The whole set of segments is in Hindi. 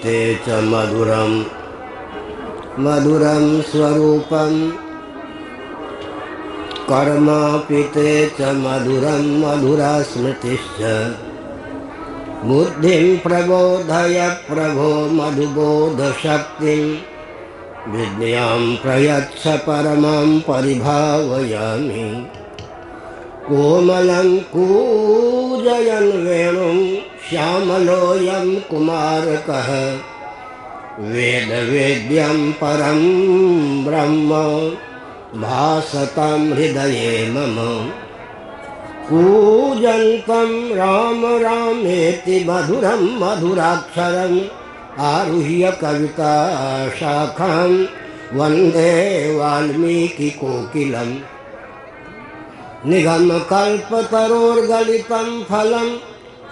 पीते च मधुरम मधुरम स्वरूपम कर्म पीते च मधुरम मधुरा स्मृतिश्च बुद्धिं प्रबोधय प्रभो मधुबोध शक्तिं विद्यां प्रयच्छ परमां परिभावयामि कोमलं कूजयन् वेणुं श्यामलोऽयं कुमारकः वेदवेद्यं परं ब्रह्म भासतां हृदये मम कूजन्तं राम रामेति मधुरं मधुराक्षरम् आरुह्य कविता शाखां वन्दे वाल्मीकिकोकिलम् निगमकल्पतरोर्गलितं फलं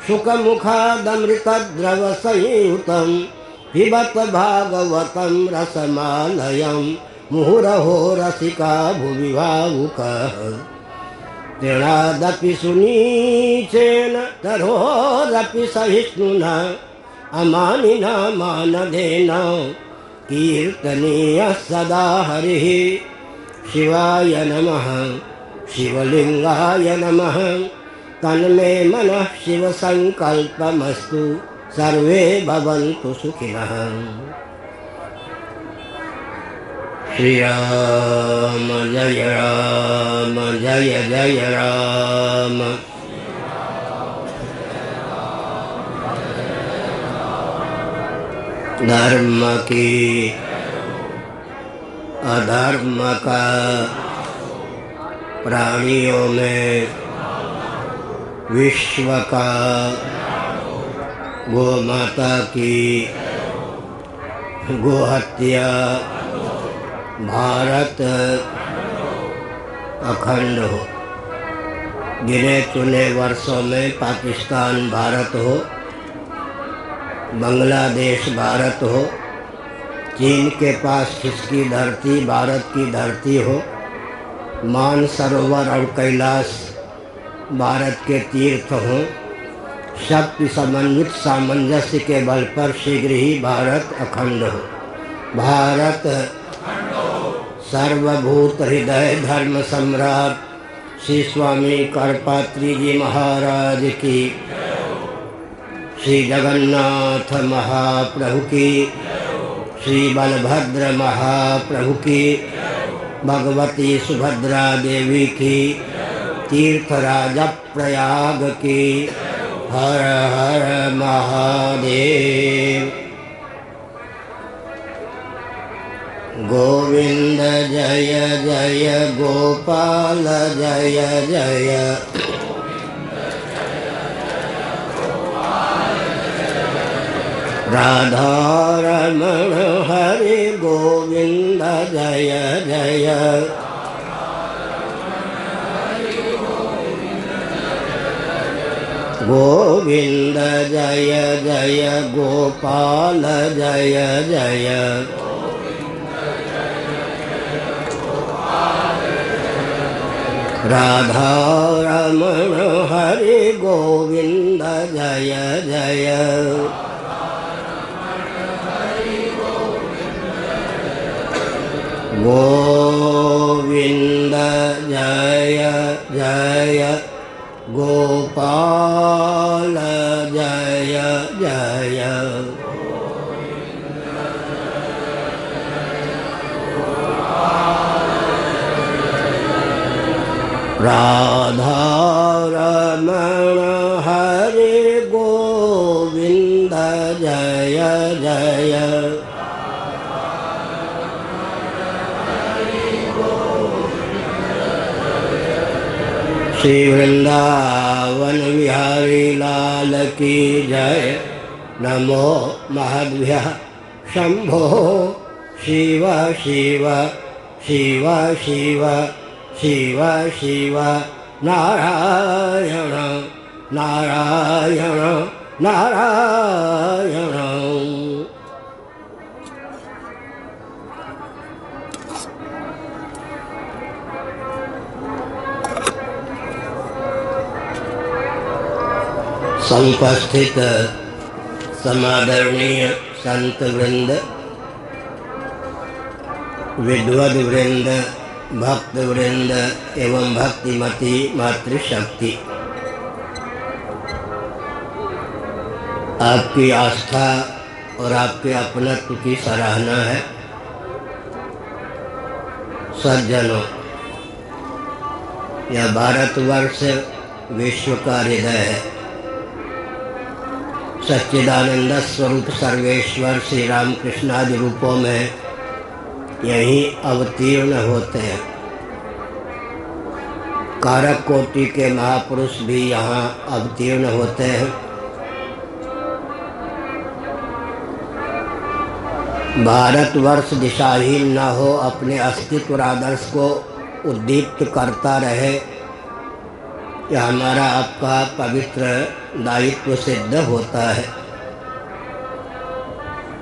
शुकमुखादमृतद्रवसंयुतं पिबत भागवतं रसमालयं मुहुरहो रसिका भुवि भावुकः तृणादपि सुनीचेन तरोरपि सहिष्णुना अमानिना मानधेन कीर्तनीयः सदा हरिः शिवाय नमः शिवलिंगाय नमः तन्मे मनः शिवसंकल्पमस्तु सर्वे भवन्तु सुखिनः। श्री राम जय जय राम। धर्म की अधर्म का प्राणियों में विश्व का गो माता की गोहत्या भारत अखंड हो। गिने चुने वर्षों में पाकिस्तान भारत हो, बांग्लादेश भारत हो, चीन के पास खिसकी धरती भारत की धरती हो, मानसरोवर और कैलाश भारत के तीर्थ हों, शक्ति समन्वित सामंजस्य के बल पर शीघ्र ही भारत अखंड हो। भारत सर्वभूत हृदय धर्म सम्राट श्री स्वामी करपात्री जी महाराज की, श्री जगन्नाथ महाप्रभु की, श्री बलभद्र महाप्रभु की, भगवती सुभद्रा देवी की, तीर्थराज प्रयाग की। हर हर महादेव। गोविंद जय जय गोपाल जय जय। राधा रमण हरि गोविंद जय जय। गोविंद जय जय गोपाल जय जय। राधा रमण हरि गोविंद जय जय। गोविंद जय जय गोपाल जय जय। राधा रमण हरि गोविंद जय जय। श्री वृंदावन विहारी लाल की जय। नमो महद्भ्यः शंभो शिव शिव शिव शिव शिव शिव नारायण नारायण नारायण। समुपस्थित समादरणीय संत वृंद, विद्वद वृंद, भक्त वृंद एवं भक्तिमती मातृशक्ति, आपकी आस्था और आपके अपनत्व की सराहना है। सज्जनों, यह भारतवर्ष विश्व का हृदय है। सच्चिदानंद स्वरूप सर्वेश्वर श्री रामकृष्ण आदि रूपों में यही अवतीर्ण होते हैं। कारक कोटि के महापुरुष भी यहाँ अवतीर्ण होते हैं। भारतवर्ष दिशाहीन न हो, अपने अस्तित्व और आदर्श को उद्दीप्त करता रहे, यह हमारा आपका पवित्र दायित्व सिद्ध होता है।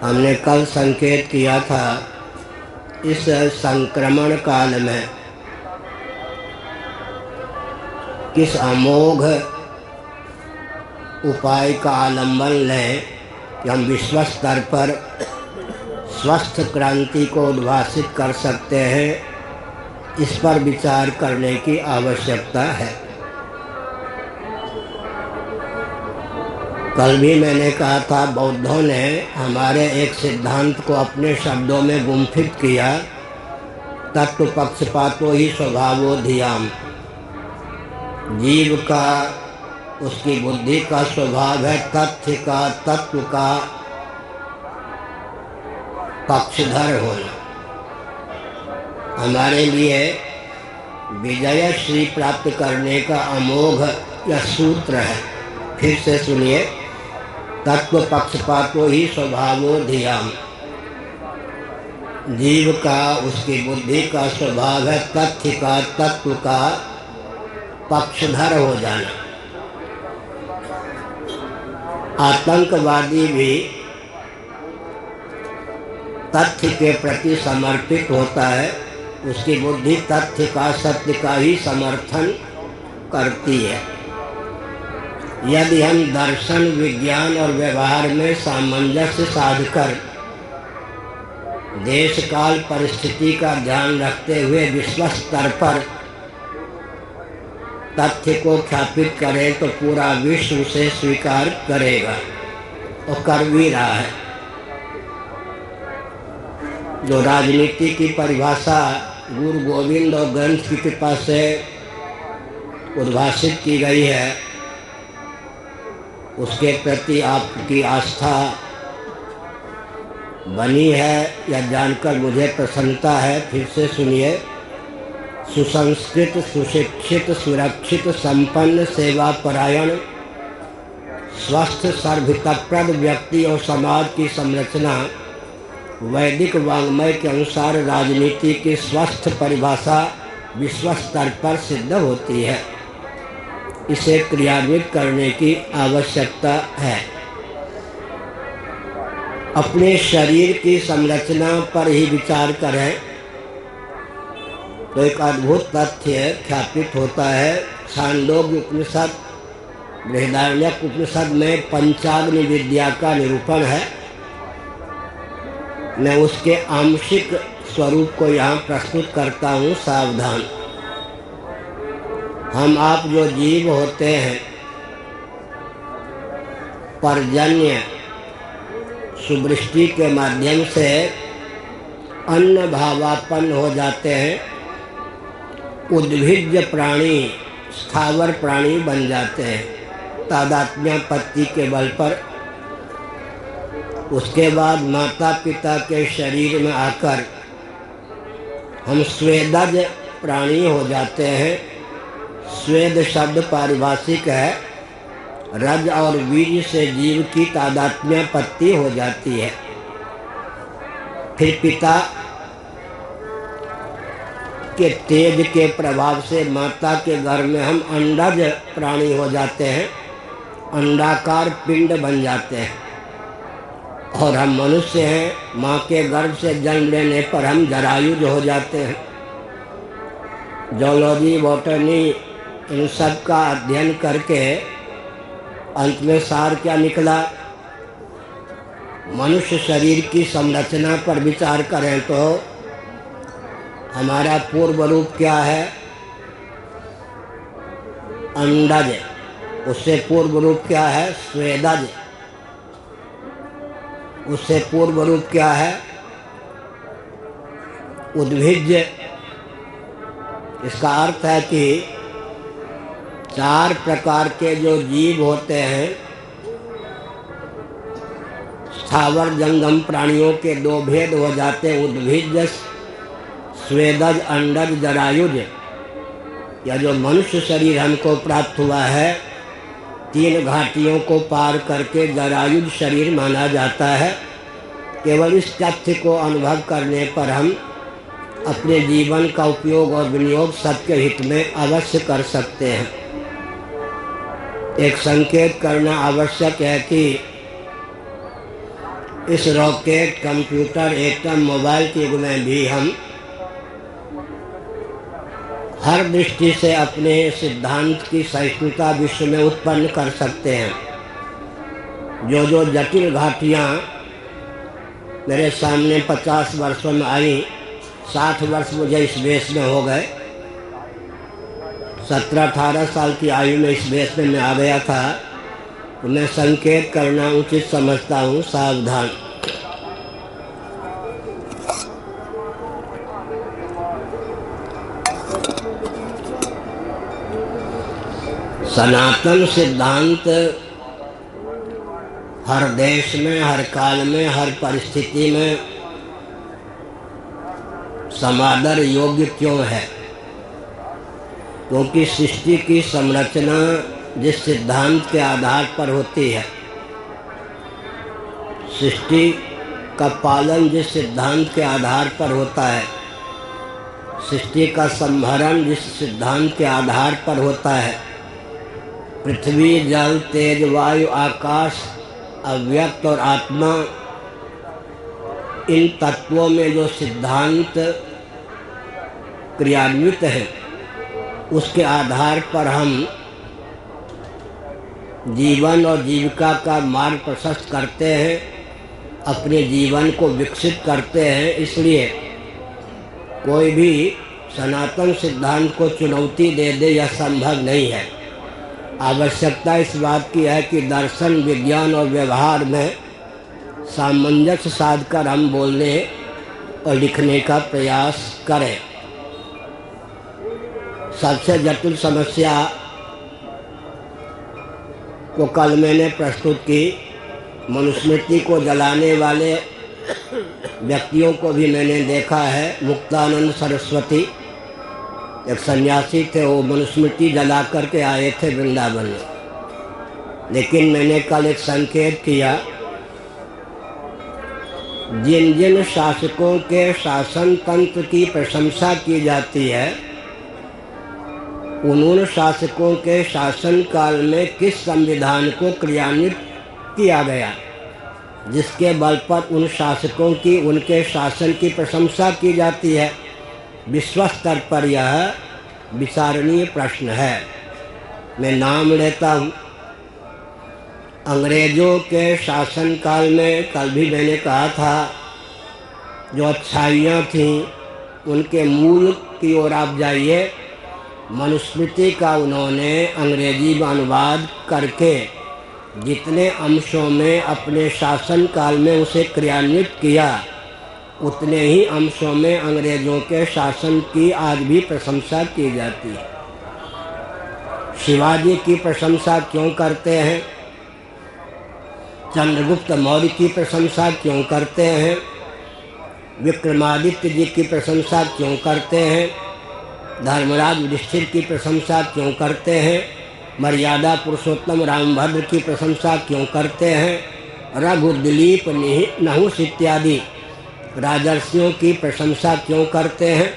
हमने कल संकेत किया था, इस संक्रमण काल में किस अमोघ उपाय का आलंबन लें कि हम विश्व स्तर पर स्वस्थ क्रांति को उद्भासित कर सकते हैं, इस पर विचार करने की आवश्यकता है। कल भी मैंने कहा था, बौद्धों ने हमारे एक सिद्धांत को अपने शब्दों में गुम्फित किया, तत्व पक्षपातो ही स्वभावो धियाम। जीव का, उसकी बुद्धि का स्वभाव है तथ्य का, तत्व का पक्षधर होना। हमारे लिए विजय श्री प्राप्त करने का अमोघ यह सूत्र है। फिर से सुनिए, तत्व पक्षपातो ही स्वभावो धियाम। जीव का, उसकी बुद्धि का स्वभाव है तथ्य का, तत्व का पक्षधर हो जाना। आतंकवादी भी तथ्य के प्रति समर्पित होता है, उसकी बुद्धि तथ्य का, सत्य का ही समर्थन करती है। यदि हम दर्शन, विज्ञान और व्यवहार में सामंजस्य साधकर देश काल परिस्थिति का ध्यान रखते हुए विश्व स्तर पर तथ्य को ख्यापित करें तो पूरा विश्व उसे स्वीकार करेगा और कर भी रहा है। जो राजनीति की परिभाषा गुरु गोविंद और ग्रंथ की कृपा से उद्भासित की गई है, उसके प्रति आपकी आस्था बनी है, यह जानकर मुझे प्रसन्नता है। फिर से सुनिए, सुसंस्कृत, सुशिक्षित, सुरक्षित, संपन्न, सेवा परायण, स्वस्थ, सर्वहितप्रद व्यक्ति और समाज की संरचना वैदिक वाङ्मय के अनुसार राजनीति की स्वस्थ परिभाषा विश्व स्तर पर सिद्ध होती है। इसे क्रियान्वित करने की आवश्यकता है। अपने शरीर की संरचना पर ही विचार करें तो एक अद्भुत तथ्य ख्यापित होता है। छांदोग्य उपनिषद, बृहदारण्यक उपनिषद में पंचाग्नि विद्या का निरूपण है। मैं उसके आंशिक स्वरूप को यहाँ प्रस्तुत करता हूँ, सावधान। हम आप जो जीव होते हैं, पर्जन्य सुवृष्टि के माध्यम से अन्न भावापन्न हो जाते हैं, उद्भिज्ज प्राणी, स्थावर प्राणी बन जाते हैं तादात्म्यापत्ति के बल पर। उसके बाद माता पिता के शरीर में आकर हम स्वेदज प्राणी हो जाते हैं। स्वेद शब्द पारिभाषिक है, रज और वीर्य से जीव की तादात्म्यापत्ति हो जाती है। फिर पिता के तेज के प्रभाव से माता के गर्भ में हम अंडज प्राणी हो जाते हैं, अंडाकार पिंड बन जाते हैं। और हम मनुष्य हैं, माँ के गर्भ से जन्म लेने पर हम जरायुज हो जाते हैं। जूलॉजी, बॉटनी, इन सब का अध्ययन करके अंत में सार क्या निकला? मनुष्य शरीर की संरचना पर विचार करें तो हमारा पूर्व रूप क्या है? अंडज। उससे पूर्व रूप क्या है? स्वेदज। उससे पूर्व रूप क्या है? उद्भिज्य। इसका अर्थ है कि 4 प्रकार के जो जीव होते हैं, स्थावर जंगम प्राणियों के 2 भेद हो जाते हैं, उद्भिज्य, स्वेदज, अंडज, जरायुज। या जो मनुष्य शरीर हमको प्राप्त हुआ है 3 घाटियों को पार करके जरायुज शरीर माना जाता है। केवल इस तथ्य को अनुभव करने पर हम अपने जीवन का उपयोग और विनियोग सबके हित में अवश्य कर सकते हैं। एक संकेत करना आवश्यक है कि इस रॉकेट, कंप्यूटर, एटम, मोबाइल के युग में भी हम हर दृष्टि से अपने सिद्धांत की सहिष्णुता विश्व में उत्पन्न कर सकते हैं। जो जटिल घाटियाँ मेरे सामने 50 वर्षों में आई, 60 वर्ष मुझे इस वेश में हो गए। 17-18 साल की आयु में इस वेश में मैं आ गया था। तो मैं संकेत करना उचित समझता हूँ, सावधान। सनातन सिद्धांत हर देश में, हर काल में, हर परिस्थिति में समादर योग्य क्यों है? क्योंकि सृष्टि की संरचना जिस सिद्धांत के आधार पर होती है, सृष्टि का पालन जिस सिद्धांत के आधार पर होता है, सृष्टि का संभरण जिस सिद्धांत के आधार पर होता है, पृथ्वी, जल, तेज, वायु, आकाश, अव्यक्त और आत्मा, इन तत्वों में जो सिद्धांत क्रियान्वित है उसके आधार पर हम जीवन और जीविका का मार्ग प्रशस्त करते हैं, अपने जीवन को विकसित करते हैं। इसलिए कोई भी सनातन सिद्धांत को चुनौती दे दे यह संभव नहीं है। आवश्यकता इस बात की है कि दर्शन, विज्ञान और व्यवहार में सामंजस्य साधकर हम बोलने और लिखने का प्रयास करें। सबसे जटिल समस्या को कल मैंने प्रस्तुत की। मनुस्मृति को जलाने वाले व्यक्तियों को भी मैंने देखा है। मुक्तानंद सरस्वती एक सन्यासी थे, वो मनुस्मृति जला करके आए थे वृंदावन में। लेकिन मैंने कल एक संकेत किया, जिन जिन शासकों के शासन तंत्र की प्रशंसा की जाती है, उन शासकों के शासन काल में किस संविधान को क्रियान्वित किया गया जिसके बल पर उन शासकों की, उनके शासन की प्रशंसा की जाती है? विश्व स्तर पर यह विचारणीय प्रश्न है। मैं नाम लेता हूँ। अंग्रेज़ों के शासन काल में, कल भी मैंने कहा था, जो अच्छाइयाँ थीं उनके मूल की ओर आप जाइए। मनुस्मृति का उन्होंने अंग्रेजी में अनुवाद करके जितने अंशों में अपने शासन काल में उसे क्रियान्वित किया, उतने ही अंशों में अंग्रेज़ों के शासन की आज भी प्रशंसा की जाती है। शिवाजी की प्रशंसा क्यों करते हैं? चंद्रगुप्त मौर्य की प्रशंसा क्यों करते हैं? विक्रमादित्य जी की प्रशंसा क्यों करते हैं? धर्मराज युधिष्ठिर की प्रशंसा क्यों करते हैं? मर्यादा पुरुषोत्तम रामभद्र की प्रशंसा क्यों करते हैं? रघु, दिलीप, नहुष इत्यादि राजर्षियों की प्रशंसा क्यों करते हैं?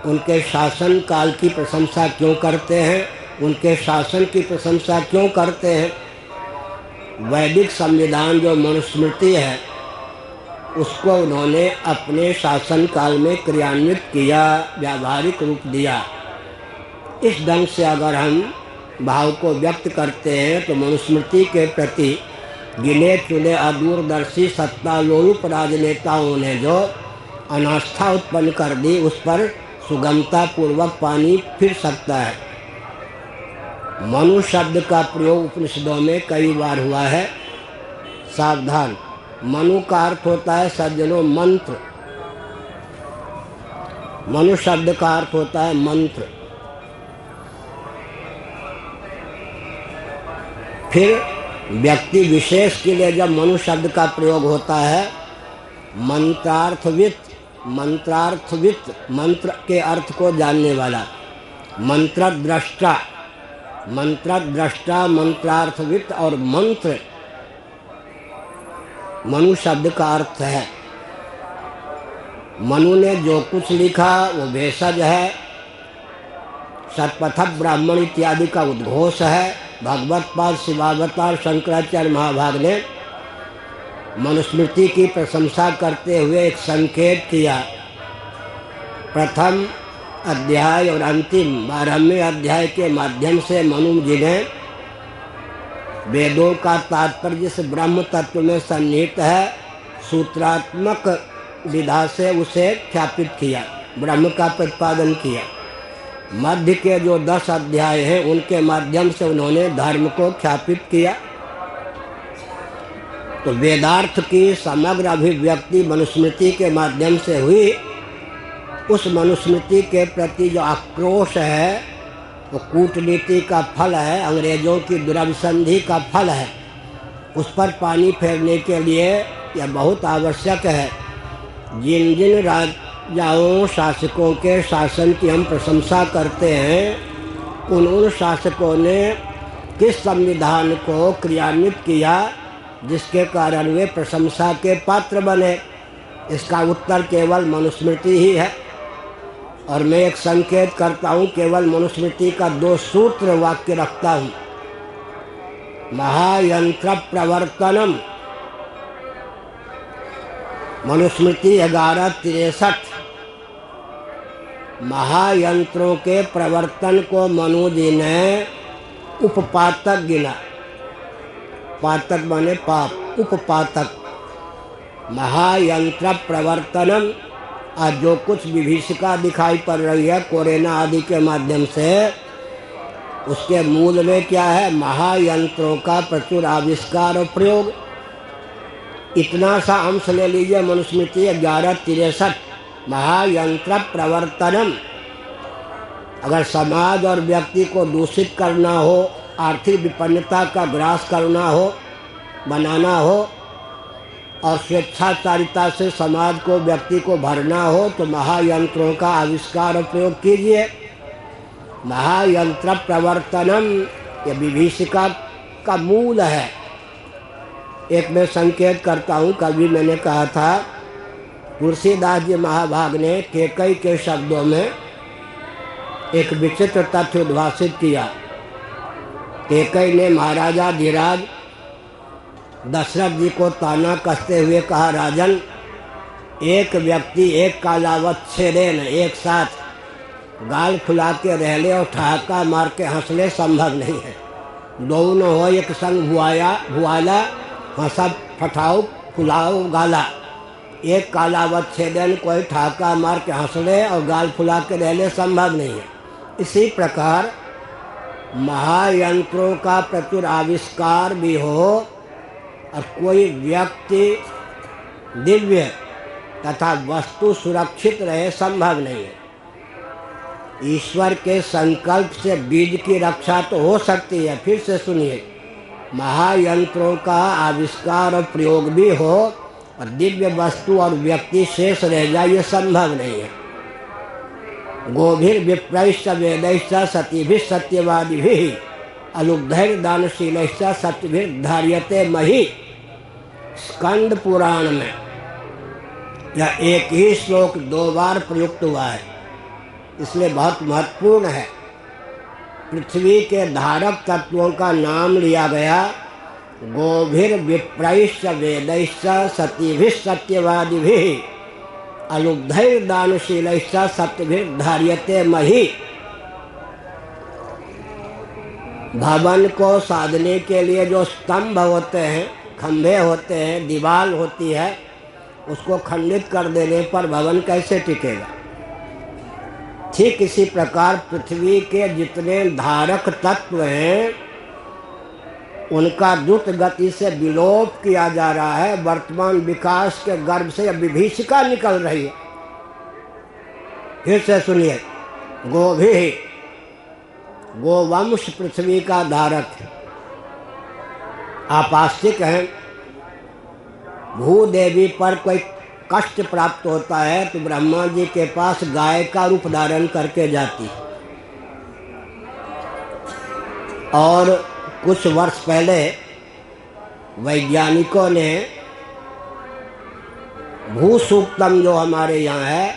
उनके शासन काल की प्रशंसा क्यों करते हैं? उनके शासन की प्रशंसा क्यों करते हैं? वैदिक संविधान जो मनुस्मृति है, उसको उन्होंने अपने शासन काल में क्रियान्वित किया, व्यावहारिक रूप दिया। इस ढंग से अगर हम भाव को व्यक्त करते हैं तो मनुस्मृति के प्रति गिने चुने अदूरदर्शी सत्तालोलुप राजनेताओं ने जो अनास्था उत्पन्न कर दी, उस पर सुगमता पूर्वक पानी फिर सकता है। मनु शब्द का प्रयोग उपनिषदों में कई बार हुआ है। सावधान, मनु का अर्थ होता है सज्जनों मंत्र। मनु शब्द का अर्थ होता है मंत्र। फिर व्यक्ति विशेष के लिए जब मनु शब्द का प्रयोग होता है, मंत्रार्थवित, मंत्रार्थवित मंत्र के अर्थ को जानने वाला, मंत्रद्रष्टा, मंत्रद्रष्टा, मंत्रार्थवित और मंत्र मनु शब्द का अर्थ है। मनु ने जो कुछ लिखा वो भेषज है, शतपथ ब्राह्मण इत्यादि का उद्घोष है। भगवत पाद शिवावतार शंकराचार्य महाभाग ने मनुस्मृति की प्रशंसा करते हुए एक संकेत किया। प्रथम अध्याय और अंतिम 12वें अध्याय के माध्यम से मनु जी ने वेदों का तात्पर्य जिस ब्रह्म तत्व में सन्निहित है, सूत्रात्मक विधा से उसे ख्यापित किया, ब्रह्म का प्रतिपादन किया। मध्य के जो 10 अध्याय हैं उनके माध्यम से उन्होंने धर्म को ख्यापित किया। तो वेदार्थ की समग्र अभिव्यक्ति मनुस्मृति के माध्यम से हुई। उस मनुस्मृति के प्रति जो आक्रोश है वो कूटनीति का फल है, अंग्रेजों की दुराभिसंधि का फल है। उस पर पानी फेरने के लिए यह बहुत आवश्यक है। जिन जिन राजाओं शासकों के शासन की हम प्रशंसा करते हैं, उन शासकों ने किस संविधान को क्रियान्वित किया जिसके कारण वे प्रशंसा के पात्र बने? इसका उत्तर केवल मनुस्मृति ही है। और मैं एक संकेत करता हूँ, केवल मनुस्मृति का 2 सूत्र वाक्य रखता हूँ। महायंत्र प्रवर्तनम, मनुस्मृति 1163। महायंत्रों के प्रवर्तन को मनु जी ने उपपातक गिना। पातक माने पाप, उपपातक। महायंत्र प्रवर्तनम, आज जो कुछ विभीषिका दिखाई पड़ रही है कोरोना आदि के माध्यम से, उसके मूल में क्या है? महायंत्रों का प्रचुर आविष्कार और प्रयोग। इतना सा अंश ले लीजिए मनुस्मृति 1163, महायंत्र प्रवर्तनम। अगर समाज और व्यक्ति को दूषित करना हो, आर्थिक विपन्नता का ग्रास करना हो, बनाना हो और स्वेच्छाचारिता से समाज को, व्यक्ति को भरना हो, तो महायंत्रों का आविष्कार और प्रयोग कीजिए। महायंत्र प्रवर्तनम ये विभीषिका का मूल है। एक मैं संकेत करता हूँ, कभी मैंने कहा था तुलसीदास जी महाभाग ने केकई के शब्दों में एक विचित्र तथ्य उद्भाषित किया। केकई ने महाराजा धीराज दशरथ जी को ताना कसते हुए कहा, राजन, एक व्यक्ति एक कालावत छेदेन एक साथ गाल फुला के रह ले और ठहाका मार के हंस ले संभव नहीं है। दोनों हो एक संग भुआला, हंसा फटाओ फुलाओ गाला। एक कालावत छेदन कोई ठहाका मार के हंस ले और गाल फुला के रह ले संभव नहीं है। इसी प्रकार महायंत्रों का प्रचुर आविष्कार भी हो और कोई व्यक्ति दिव्य तथा वस्तु सुरक्षित रहे संभव नहीं है। ईश्वर के संकल्प से बीज की रक्षा तो हो सकती है। फिर से सुनिए, महायंत्रों का आविष्कार और प्रयोग भी हो और दिव्य वस्तु और व्यक्ति शेष रह जाए, ये संभव नहीं है। गोभिर विप्रैश्च वेदैश्च सतीभिः सत्यवादिभिः अलुब्धैर्दानशीलैश्च सत्यभिर्धार्यते महि। स्कंद पुराण में यह एक ही श्लोक 2 बार प्रयुक्त हुआ है, इसलिए बहुत महत्वपूर्ण है। पृथ्वी के धारक तत्वों का नाम लिया गया। गोभिर विप्रैश्च वेदैश्च सतीभिः सत्यवादिभिः अलुब्धैर्दानशीलैश्च सत्यभिर्धार्यते महि। भवन को साधने के लिए जो स्तंभ होते हैं, खंभे होते हैं, दीवार होती है, उसको खंडित कर देने पर भवन कैसे टिकेगा। ठीक इसी प्रकार पृथ्वी के जितने धारक तत्व हैं उनका द्रुत गति से विलोप किया जा रहा है। वर्तमान विकास के गर्भ से विभीषिका निकल रही है। फिर से सुनिए, गोभी, गोवंश पृथ्वी का धारक है। आप आस्तिक हैं, भूदेवी पर कोई कष्ट प्राप्त होता है तो ब्रह्मा जी के पास गाय का रूप धारण करके जाती है। और कुछ वर्ष पहले वैज्ञानिकों ने भूसूक्तम जो हमारे यहाँ है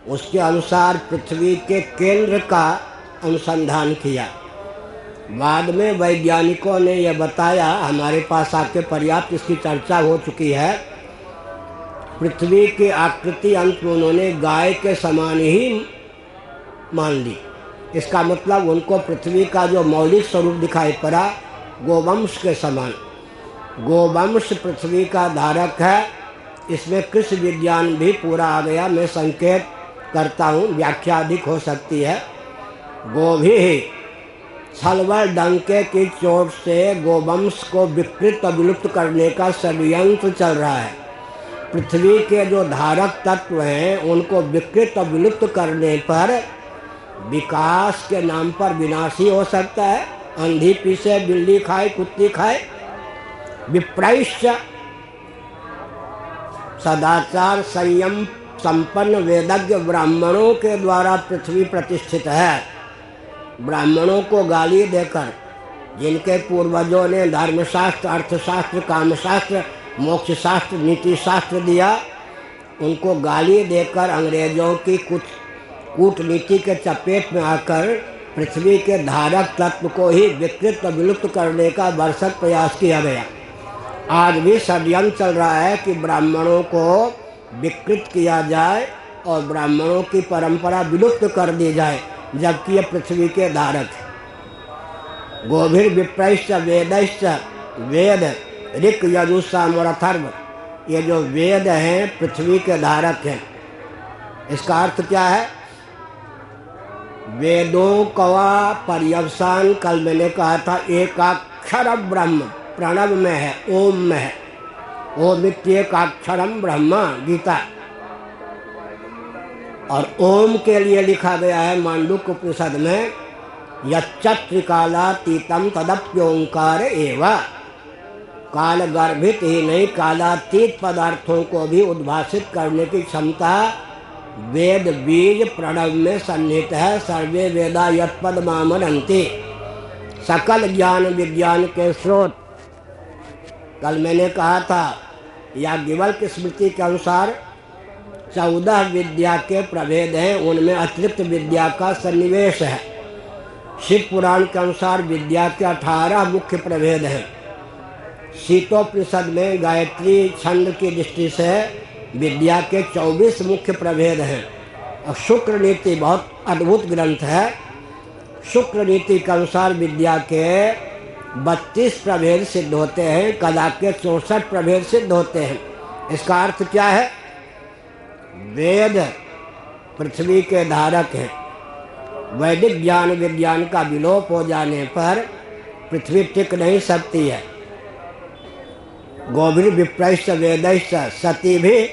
उसके अनुसार पृथ्वी के केंद्र का अनुसंधान किया। बाद में वैज्ञानिकों ने यह बताया, हमारे पास आके पर्याप्त इसकी चर्चा हो चुकी है, पृथ्वी की आकृति अंत में उन्होंने गाय के समान ही मान ली। इसका मतलब उनको पृथ्वी का जो मौलिक स्वरूप दिखाई पड़ा गोवंश के समान। गोवंश पृथ्वी का धारक है। इसमें कृषि विज्ञान भी पूरा आ गया। मैं संकेत करता हूँ, व्याख्या अधिक हो सकती है। गोभी छलवल डंके की चोट से गोवंश को विकृत और विलुप्त करने का षड्यंत्र चल रहा है। पृथ्वी के जो धारक तत्व हैं उनको विकृत और विलुप्त करने पर विकास के नाम पर विनाश ही हो सकता है। अंधी पीछे बिल्ली खाए, कुत्ती खाए। विप्रैश्च सदाचार संयम संपन्न वेदज्ञ ब्राह्मणों के द्वारा पृथ्वी प्रतिष्ठित है। ब्राह्मणों को गाली देकर, जिनके पूर्वजों ने धर्मशास्त्र, अर्थशास्त्र, कामशास्त्र, मोक्ष शास्त्र, नीति शास्त्र दिया, उनको गाली देकर अंग्रेजों की कुछ कूटनीति के चपेट में आकर पृथ्वी के धारक तत्व को ही विकृत और विलुप्त करने का भरसक प्रयास किया गया। आज भी षड्यंत्र चल रहा है कि ब्राह्मणों को विकृत किया जाए और ब्राह्मणों की परंपरा विलुप्त कर दी जाए, जबकि ये पृथ्वी के धारक है। गोभिर विप्रैश्च वेदैश्च, वेद ऋक् यजुः साम और अथर्व, ये जो वेद हैं पृथ्वी के धारक हैं। इसका अर्थ क्या है? वेदों का पर्यवसान कल मैंने कहा था एकाक्षर ब्रह्म प्रणव में है, ओम में है। ओम इत्येकाक्षरम ब्रह्म, गीता। और ओम के लिए लिखा गया है मांडुक्य उपनिषद में, यच्चत्रिकालातीतम तदप्योंकार एव। काल गर्भित ही नहीं, कालातीत पदार्थों को भी उद्भासित करने की क्षमता वेद बीज प्रणव में सन्निहित है। सर्वे वेदा यत्पद मामनन्ति, सकल ज्ञान विज्ञान के स्रोत। कल मैंने कहा था याज्ञवल्क्य स्मृति के अनुसार 14 विद्या के प्रभेद हैं, उनमें अतिरिक्त विद्या का सन्निवेश है। शिव पुराण के अनुसार विद्या के 18 मुख्य प्रभेद हैं। शीतोपनिषद में गायत्री छंद की दृष्टि से विद्या के 24 मुख्य प्रभेद हैं। और शुक्र नीति बहुत अद्भुत ग्रंथ है। शुक्र नीति के अनुसार विद्या के 32 प्रभेद सिद्ध होते हैं, कला के 64 प्रभेद सिद्ध होते हैं। इसका अर्थ क्या है? वेद पृथ्वी के धारक हैं। वैदिक ज्ञान विज्ञान का विलोप हो जाने पर पृथ्वी टिक नहीं सकती है। गोभिर विप्रैश्च वेदैश्च, सती भी,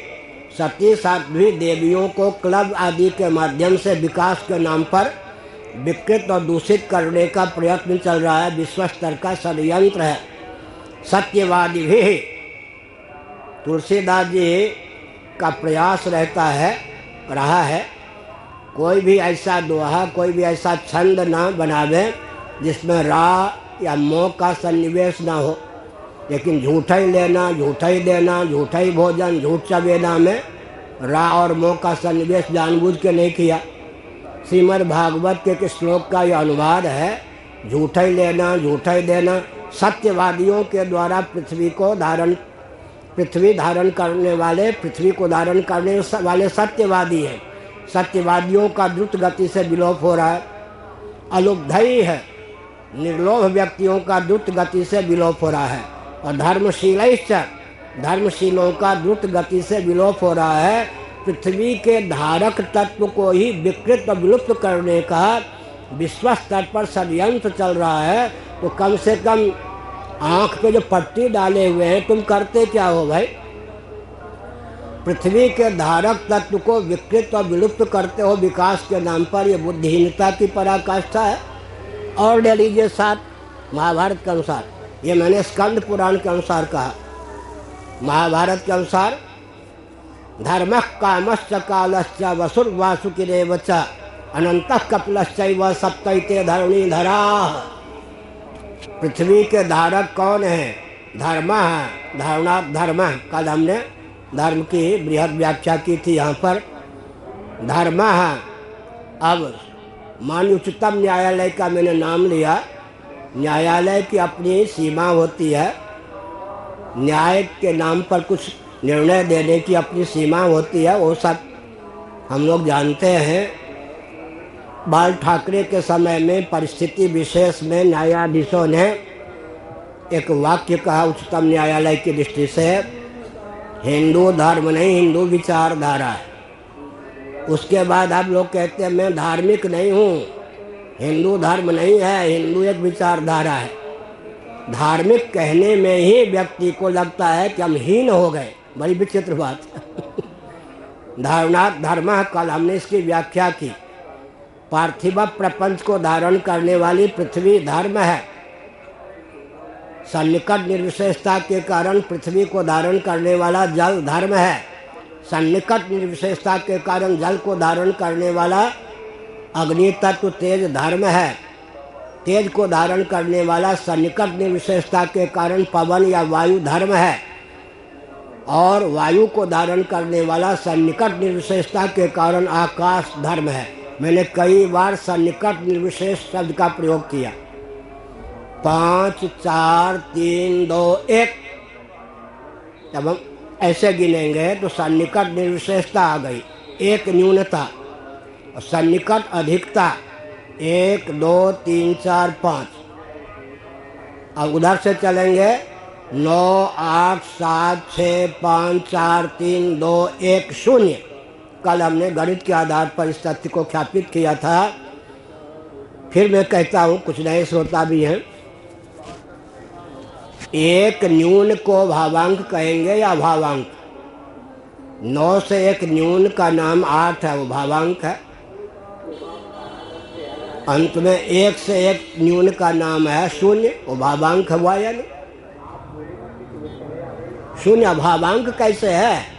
सती साध्वी देवियों को क्लब आदि के माध्यम से विकास के नाम पर विकृत और दूषित करने का प्रयत्न चल रहा है। विश्व स्तर का षड्यंत्र है। सत्यवादी भी, तुलसीदास जी का प्रयास रहा है कोई भी ऐसा दोहा, कोई भी ऐसा छंद ना बनावे जिसमें रा या मोह का सन्निवेश ना हो। लेकिन झूठा ही लेना, झूठा ही देना, झूठा ही भोजन, झूठ चबेना में रा और मोह का सन्निवेश जानबूझ के नहीं किया। श्रीमद् भागवत के एक श्लोक का यह अनुवाद है, झूठा ही लेना, झूठा ही देना। सत्यवादियों के द्वारा पृथ्वी को धारण करने वाले, पृथ्वी को धारण करने वाले सत्यवादी हैं। सत्यवादियों का द्रुत गति से विलोप हो रहा है। अलुब्धई है, निर्लोभ व्यक्तियों का द्रुत गति से विलोप हो रहा है। और धर्मशीलश्च, धर्मशीलों का द्रुत गति से विलोप हो रहा है। पृथ्वी के धारक तत्व को ही विकृत और विलुप्त करने का विश्व स्तर पर षड्यंत्र चल रहा है। तो कम से कम आँख पे जो पट्टी डाले हुए हैं, तुम करते क्या हो भाई? पृथ्वी के धारक तत्व को विकृत और विलुप्त करते हो विकास के नाम पर। यह बुद्धिहीनता की पराकाष्ठा है। और ले लीजिए साथ महाभारत के अनुसार, ये मैंने स्कंद पुराण के अनुसार कहा। महाभारत के अनुसार धर्मः कामश्च कालश्च वसुर्वासुकिरेव च अनंतः कपिलश्चैव सप्तैते धरणी धराः। पृथ्वी के धारक कौन है? धर्म है। धारणा धर्म। कल हमने धर्म की बृहद व्याख्या की थी यहाँ पर। धर्म है। अब माननीय उच्चतम न्यायालय का मैंने नाम लिया। न्यायालय की अपनी सीमा होती है। न्याय के नाम पर कुछ निर्णय देने की अपनी सीमा होती है, वो सब हम लोग जानते हैं। बाल ठाकरे के समय में परिस्थिति विशेष में न्यायाधीशों ने एक वाक्य कहा उच्चतम न्यायालय की दृष्टि से, हिंदू धर्म नहीं, हिंदू विचारधारा है। उसके बाद आप लोग कहते हैं मैं धार्मिक नहीं हूँ, हिंदू धर्म नहीं है, हिंदू एक विचारधारा है। धार्मिक कहने में ही व्यक्ति को लगता है कि हम हीन हो गए। बड़ी विचित्र बात। धारणा धर्म, कल हमने इसकी व्याख्या की। पार्थिव प्रपंच को धारण करने वाली पृथ्वी धर्म है। सन्निकट निर्विशेषता के कारण पृथ्वी को धारण करने वाला जल धर्म है। सन्निकट निर्विशेषता के कारण जल को धारण करने वाला अग्नि तत्व तेज धर्म है। तेज को धारण करने वाला सन्निकट निर्विशेषता के कारण पवन या वायु धर्म है। और वायु को धारण करने वाला सन्निकट निर्विशेषता के कारण आकाश धर्म है। मैंने कई बार सन्निकट निर्विशेष शब्द का प्रयोग किया। 5 4 3 2 1, जब हम ऐसे गिनेंगे तो सन्निकट निर्विशेषता आ गई, एक न्यूनता, और सन्निकट अधिकता 1 2 3 4 5। अब उधर से चलेंगे 9 8 7 6 5 4 3 2 1 0। कल हमने गणित के आधार पर इस तथ्य को ख्यापित किया था। फिर मैं कहता हूँ, कुछ नए श्रोता भी हैं, एक न्यून को भावांक कहेंगे या भावांक? 9 से एक न्यून का नाम 8 है, वो भावांक है। अंत में 1 से एक न्यून का नाम है 0, वो भावांक हुआ या नहीं? 0 भावांक कैसे है?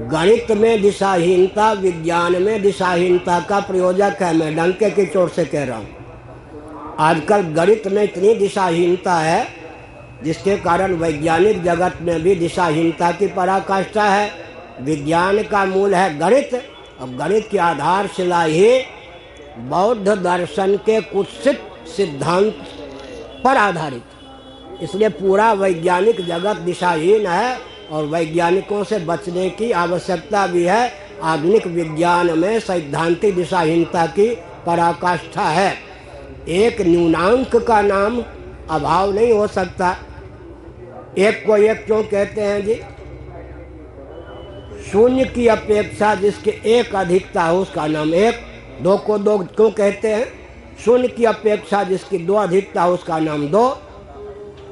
गणित में दिशाहीनता, विज्ञान में दिशाहीनता का प्रयोजक है। मैं डंके की चोट से कह रहा हूँ। आजकल गणित में इतनी दिशाहीनता है जिसके कारण वैज्ञानिक जगत में भी दिशाहीनता की पराकाष्ठा है। विज्ञान का मूल है गणित, और गणित की आधारशिला ही बौद्ध दर्शन के कुत्सित सिद्धांत पर आधारित। इसलिए पूरा वैज्ञानिक जगत दिशाहीन है और वैज्ञानिकों से बचने की आवश्यकता भी है। आधुनिक विज्ञान में सैद्धांतिक दिशाहीनता की पराकाष्ठा है। एक न्यूनांक का नाम अभाव नहीं हो सकता। एक को एक क्यों कहते हैं जी? 0 की अपेक्षा जिसके एक अधिकता हो उसका नाम 1। 2 को 2 क्यों कहते हैं? 0 की अपेक्षा जिसकी 2 अधिकता हो उसका नाम 2।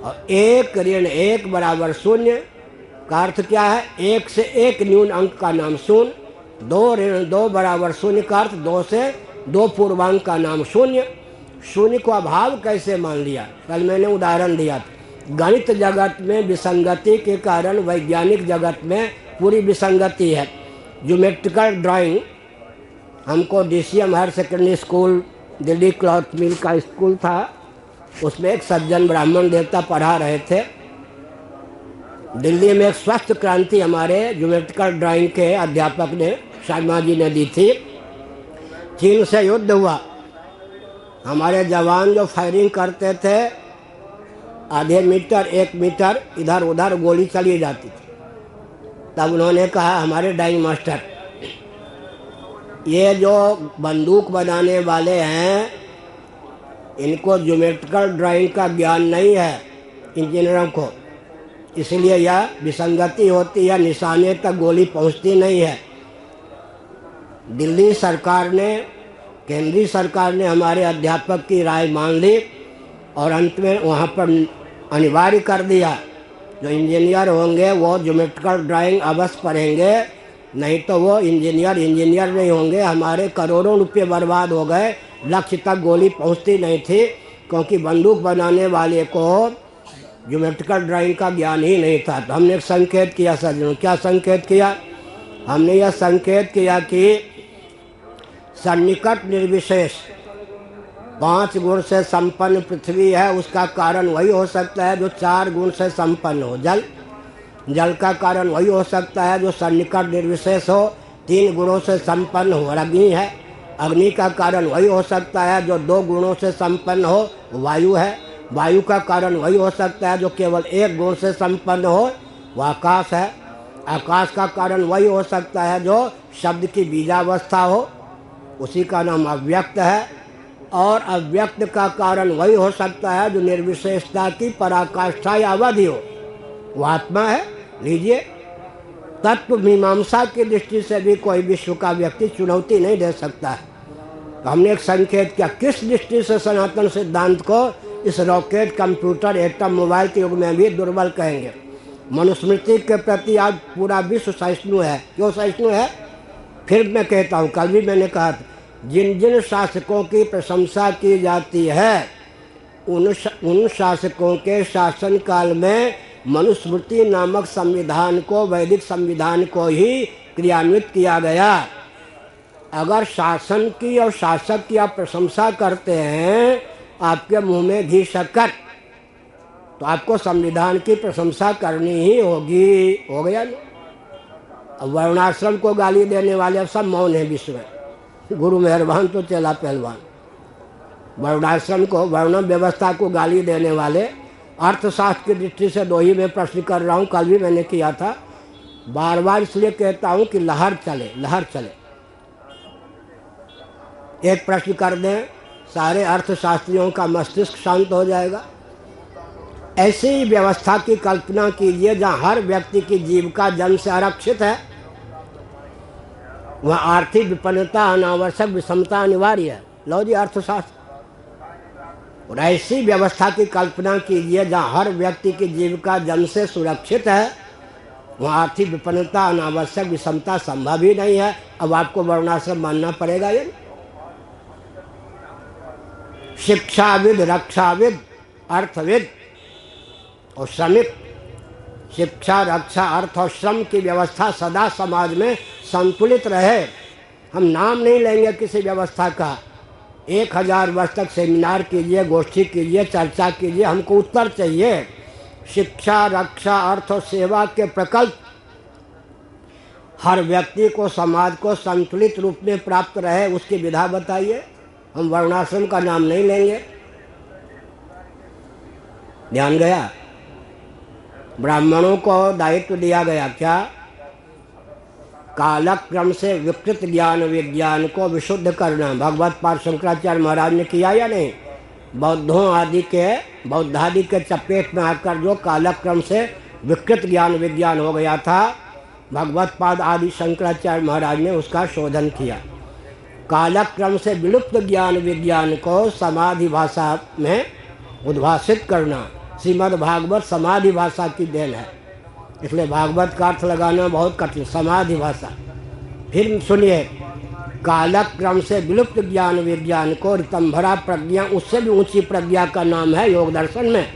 और 1 ऋण 1 बराबर 0 का अर्थ क्या है? 1 से एक न्यून अंक का नाम 0। 2 ऋण 2 बराबर 0 का अर्थ 2 से 2 पूर्वांक का नाम 0। 0 को अभाव कैसे मान लिया? कल मैंने उदाहरण दिया था। गणित जगत में विसंगति के कारण वैज्ञानिक जगत में पूरी विसंगति है। ज्योमेट्रिकल ड्राइंग हमको DCM higher secondary school, Delhi cloth mill का स्कूल था, उसमें एक सज्जन ब्राह्मण देवता पढ़ा रहे थे। दिल्ली में एक स्वस्थ क्रांति हमारे ज्योमेट्रिकल ड्राइंग के अध्यापक ने, शर्मा जी ने दी थी। चीन से युद्ध हुआ, हमारे जवान जो फायरिंग करते थे आधे मीटर 1 मीटर इधर उधर गोली चली जाती थी। तब उन्होंने कहा, हमारे डाइंग मास्टर, ये जो बंदूक बनाने वाले हैं इनको ज्योमेट्रिकल ड्राइंग का ज्ञान नहीं है, इंजीनियरों को, इसलिए यह विसंगति होती है, निशाने तक गोली पहुंचती नहीं है। दिल्ली सरकार ने, केंद्रीय सरकार ने हमारे अध्यापक की राय मान ली और अंत में वहाँ पर अनिवार्य कर दिया जो इंजीनियर होंगे वो ज्योमेट्रिकल ड्राइंग अवश्य पढ़ेंगे, नहीं तो वो इंजीनियर नहीं होंगे। हमारे करोड़ों रुपए बर्बाद हो गए, लक्ष्य तक गोली पहुंचती नहीं थी क्योंकि बंदूक बनाने वाले को ज्योमेट्रिकल ड्राइंग का ज्ञान ही नहीं था। तो हमने एक संकेत किया सज्जनों, क्या संकेत किया? हमने यह संकेत किया कि सन्निकट निर्विशेष 5 गुण से संपन्न पृथ्वी है, उसका कारण वही हो सकता है जो 4 गुण से संपन्न हो। जल का कारण वही हो सकता है जो सन्निकट निर्विशेष हो, 3 गुणों से संपन्न हो। अग्नि है, अग्नि का कारण वही हो सकता है जो 2 गुणों से संपन्न हो, वायु है। वायु का कारण वही हो सकता है जो केवल 1 गुण से संपन्न हो, वह आकाश है। आकाश का कारण वही हो सकता है जो शब्द की बीजावस्था हो, उसी का नाम अव्यक्त है। और अव्यक्त का कारण वही हो सकता है जो निर्विशेषता की पराकाष्ठा या अवधि हो, वो आत्मा है। लीजिए, तत्व मीमांसा की दृष्टि से भी कोई विश्व का व्यक्ति चुनौती नहीं दे सकता है। तो हमने एक संकेत किया, किस दृष्टि से सनातन सिद्धांत को इस रॉकेट, कंप्यूटर, एटम, मोबाइल के युग में भी दुर्बल कहेंगे। मनुस्मृति के प्रति आज पूरा विश्व सहिष्णु है। क्यों सहिष्णु है? फिर मैं कहता हूँ, कल भी मैंने कहा था, जिन जिन शासकों की प्रशंसा की जाती है उन शासकों के शासन काल में मनुस्मृति नामक संविधान को, वैदिक संविधान को ही क्रियान्वित किया गया। अगर शासन की और शासक की आप प्रशंसा करते हैं, आपके मुंह में घी शक्कर, तो आपको संविधान की प्रशंसा करनी ही होगी। हो गया ना? अब वर्णाश्रम को गाली देने वाले अब सब मौन है विश्व में। गुरु मेहरबान तो चला पहलवान। वर्णाश्रम को, वर्ण व्यवस्था को गाली देने वाले, अर्थशास्त्र की दृष्टि से 2 ही में प्रश्न कर रहा हूँ, कल भी मैंने किया था। बार बार इसलिए कहता हूँ कि लहर चले, लहर चले। एक प्रश्न कर दें, सारे अर्थशास्त्रियों का मस्तिष्क शांत हो जाएगा। ऐसी व्यवस्था की कल्पना कीजिए जहाँ हर व्यक्ति की जीविका जन्म से आरक्षित है, वह आर्थिक विपन्नता, अनावश्यक विषमता अनिवार्य है। लो जी, अर्थशास्त्र। और ऐसी व्यवस्था की कल्पना कीजिए जहाँ हर व्यक्ति की जीविका जन्म से सुरक्षित है, वहाँ आर्थिक विपन्नता, अनावश्यक विषमता संभव ही नहीं है। अब आपको वर्णाश्रम मानना पड़ेगा। ये शिक्षाविद, रक्षाविद, अर्थविद और श्रमिक, शिक्षा, रक्षा, अर्थ और श्रम की व्यवस्था सदा समाज में संतुलित रहे। हम नाम नहीं लेंगे किसी व्यवस्था का। 1000 वर्ष तक सेमिनार कीजिए, गोष्ठी कीजिए, चर्चा कीजिए, हमको उत्तर चाहिए। शिक्षा, रक्षा, अर्थ और सेवा के प्रकल्प हर व्यक्ति को, समाज को संतुलित रूप में प्राप्त रहे, उसकी विधा बताइए। हम वर्णाश्रम का नाम नहीं लेंगे। ध्यान गया? ब्राह्मणों को दायित्व दिया गया क्या? कालक्रम से विकृत ज्ञान विज्ञान को विशुद्ध करना। भगवत पाद शंकराचार्य महाराज ने किया या नहीं? बौद्धादि के चपेट में आकर जो कालक्रम से विकृत ज्ञान विज्ञान हो गया था, भगवत पाद आदि शंकराचार्य महाराज ने उसका शोधन किया। कालक्रम से विलुप्त ज्ञान विज्ञान को समाधि भाषा में उद्भाषित करना। श्रीमद् भागवत समाधि भाषा की देन है, इसलिए भागवत का अर्थ लगाना बहुत कठिन। समाधि भाषा। फिर सुनिए, कालक्रम से विलुप्त ज्ञान विज्ञान को ऋतंभरा प्रज्ञा, उससे भी ऊंची प्रज्ञा का नाम है योग दर्शन में,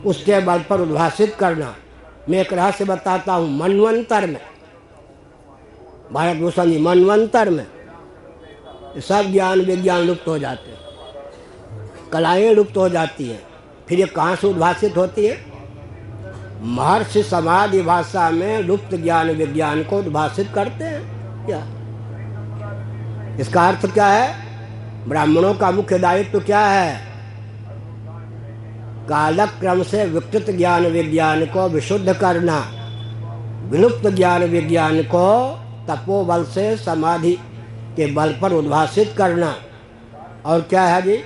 उसके बल पर उद्भाषित करना। मैं एक रहस्य बताता हूँ। मनवंतर में, भारत भूषण जी, मनवंतर में सब ज्ञान विज्ञान लुप्त हो जाते हैं, कलाएं लुप्त हो जाती हैं। फिर ये कहाँ से उद्भाषित होती है? महर्षि समाधि भाषा में लुप्त ज्ञान विज्ञान को उद्भाषित करते हैं क्या? इसका अर्थ क्या है? ब्राह्मणों का मुख्य दायित्व क्या है? कालक्रम से विकृत ज्ञान विज्ञान को विशुद्ध करना, विलुप्त ज्ञान विज्ञान को तपोबल से समाधि के बल पर उद्भाषित करना। और क्या है जी?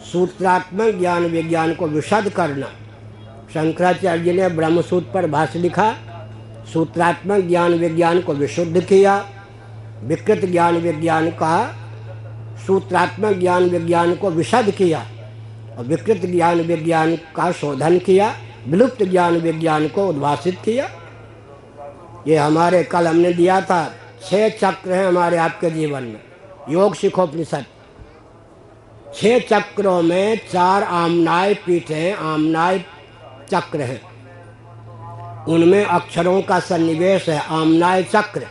सूत्रात्मक ज्ञान विज्ञान को विशद करना। शंकराचार्य जी ने ब्रह्मसूत्र पर भाष्य लिखा, सूत्रात्मक ज्ञान विज्ञान को विशुद्ध किया, विकृत ज्ञान विज्ञान का सूत्रात्मक ज्ञान विज्ञान को विशद किया और विकृत ज्ञान विज्ञान का शोधन किया, विलुप्त ज्ञान विज्ञान को उद्भासित किया। ये हमारे कल हमने दिया था 6 चक्र हैं हमारे आपके जीवन में, योग शिखोपनिषद। 6 चक्रों में 4 आमनाय पीठ हैं, आमनाय चक्र हैं, उनमें अक्षरों का सन्निवेश है। आमनाय चक्र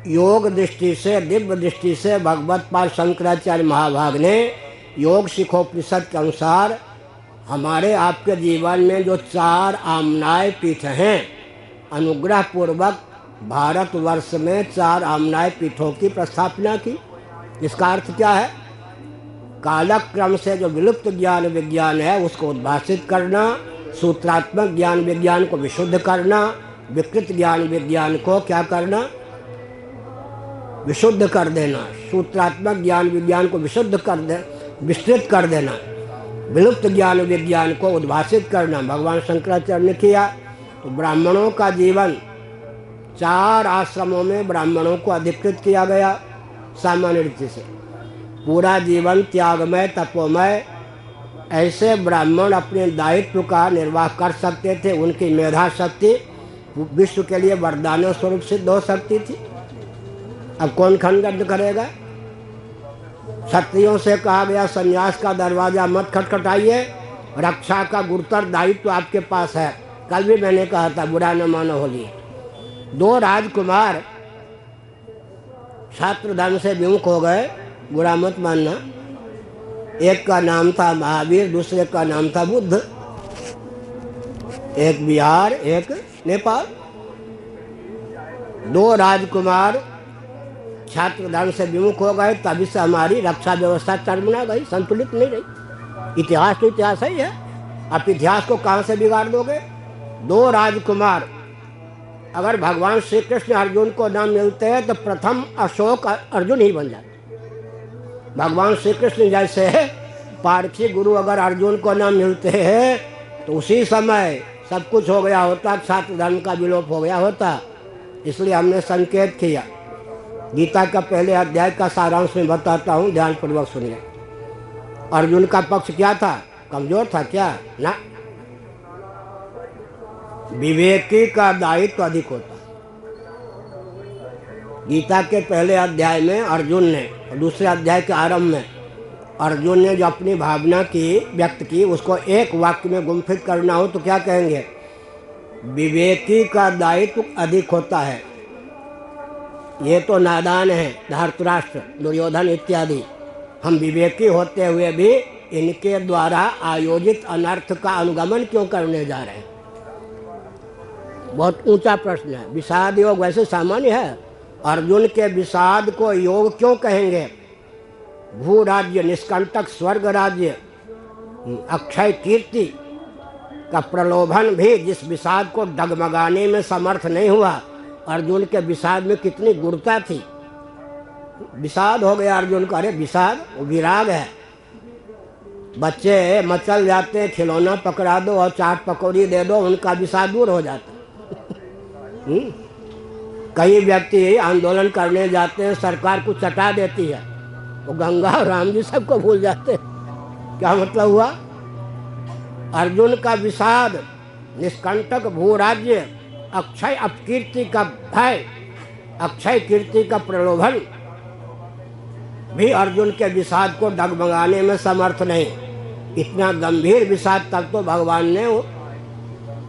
योग दृष्टि से, दिव्य दृष्टि से भगवत पाद शंकराचार्य महाभाग ने योग शिखोपनिषद के अनुसार हमारे आपके जीवन में जो 4 आमनाय पीठ हैं, अनुग्रह पूर्वक भारतवर्ष में 4 आमनाय पीठों की प्रस्थापना की। इसका अर्थ क्या है? कालक्रम से जो विलुप्त ज्ञान विज्ञान है उसको उद्भासित करना, सूत्रात्मक ज्ञान विज्ञान को विशुद्ध करना, विकृत ज्ञान विज्ञान को क्या करना? विशुद्ध कर देना, सूत्रात्मक ज्ञान विज्ञान को विशुद्ध कर दे, विस्तृत कर देना, विलुप्त ज्ञान विज्ञान को उद्भासित करना भगवान शंकराचार्य ने किया। तो ब्राह्मणों का जीवन 4 आश्रमों में ब्राह्मणों को अधिकृत किया गया सामान्य रीति से। पूरा जीवन त्यागमय तपोमय, ऐसे ब्राह्मण अपने दायित्व का निर्वाह कर सकते थे। उनकी मेधा शक्ति विश्व के लिए वरदानों स्वरूप सिद्ध हो सकती थी। अब कौन खंडन करेगा? क्षत्रियों से कहा गया संन्यास का दरवाजा मत खटखटाइए, रक्षा का गुरुतर दायित्व आपके पास है। कल भी मैंने कहा था, बुरा न मानो होली। 2 राजकुमार छात्र धर्म से विमुख हो गए, बुरा मत मानना। एक का नाम था महावीर, दूसरे का नाम था बुद्ध। एक बिहार, एक नेपाल। 2 राजकुमार छात्र धर्म से विमुख हो गए, तभी से हमारी रक्षा व्यवस्था चरमरा गई, संतुलित नहीं रही। इतिहास तो इतिहास ही है, आप इतिहास को कहाँ से बिगाड़ दोगे? 2 राजकुमार, अगर भगवान श्री कृष्ण अर्जुन को नाम मिलते हैं तो प्रथम अशोक अर्जुन ही बन जाते। भगवान श्री कृष्ण जैसे पारसी गुरु अगर अर्जुन को नाम मिलते हैं तो उसी समय सब कुछ हो गया होता, छात्र धर्म का विलोप हो गया होता। इसलिए हमने संकेत किया। गीता का पहले अध्याय का सारांश में बताता हूँ, ध्यानपूर्वक सुनिए। अर्जुन का पक्ष क्या था? कमजोर था क्या? ना, विवेकी का दायित्व अधिक होता। गीता के पहले अध्याय में अर्जुन ने, और दूसरे अध्याय के आरंभ में अर्जुन ने जो अपनी भावना की व्यक्त की, उसको एक वाक्य में गुम्फित करना हो तो क्या कहेंगे? विवेकी का दायित्व अधिक होता है। ये तो नादान है, धृतराष्ट्र, दुर्योधन इत्यादि। हम विवेकी होते हुए भी इनके द्वारा आयोजित अनर्थ का अनुगमन क्यों करने जा रहे हैं? बहुत ऊंचा प्रश्न है। विषाद योग वैसे सामान्य है, अर्जुन के विषाद को योग क्यों कहेंगे? भू राज्य, निष्कंटक स्वर्ग राज्य, अक्षय कीर्ति का प्रलोभन भी जिस विषाद को डगमगाने में समर्थ नहीं हुआ, अर्जुन के विषाद में कितनी गुणता थी। विषाद हो गया अर्जुन का। अरे विषाद वो विराग है। बच्चे मचल जाते, खिलौना पकड़ा दो और चाट पकौड़ी दे दो, उनका विषाद दूर हो जाता। कई व्यक्ति आंदोलन करने जाते हैं, सरकार को चटा देती है, वो गंगा और राम जी सबको भूल जाते। क्या मतलब हुआ? अर्जुन का विषाद, निष्कंटक भूराज्य, अक्षय अपकीर्ति का भय, अक्षय कीर्ति का प्रलोभन भी अर्जुन के विषाद को डगमगाने में समर्थ नहीं। इतना गंभीर विषाद तक तो भगवान ने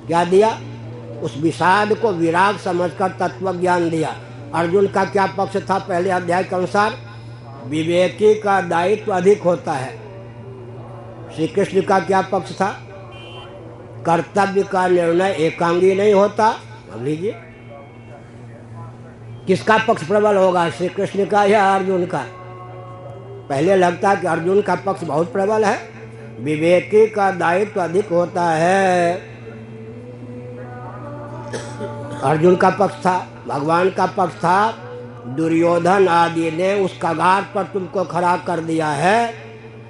क्या दिया? उस विषाद को विराग समझकर तत्व ज्ञान दिया। अर्जुन का क्या पक्ष था? पहले अध्याय के अनुसार विवेकी का दायित्व अधिक होता है। श्री कृष्ण का क्या पक्ष था? कर्तव्य का निर्णय एकांगी नहीं होता। मान लीजिए, किसका पक्ष प्रबल होगा, श्री कृष्ण का या अर्जुन का? पहले लगता कि अर्जुन का पक्ष बहुत प्रबल है। विवेकी का दायित्व अधिक होता है। अर्जुन का पक्ष था, भगवान का पक्ष था। दुर्योधन आदि ने उस कगार पर तुमको खड़ा कर दिया है।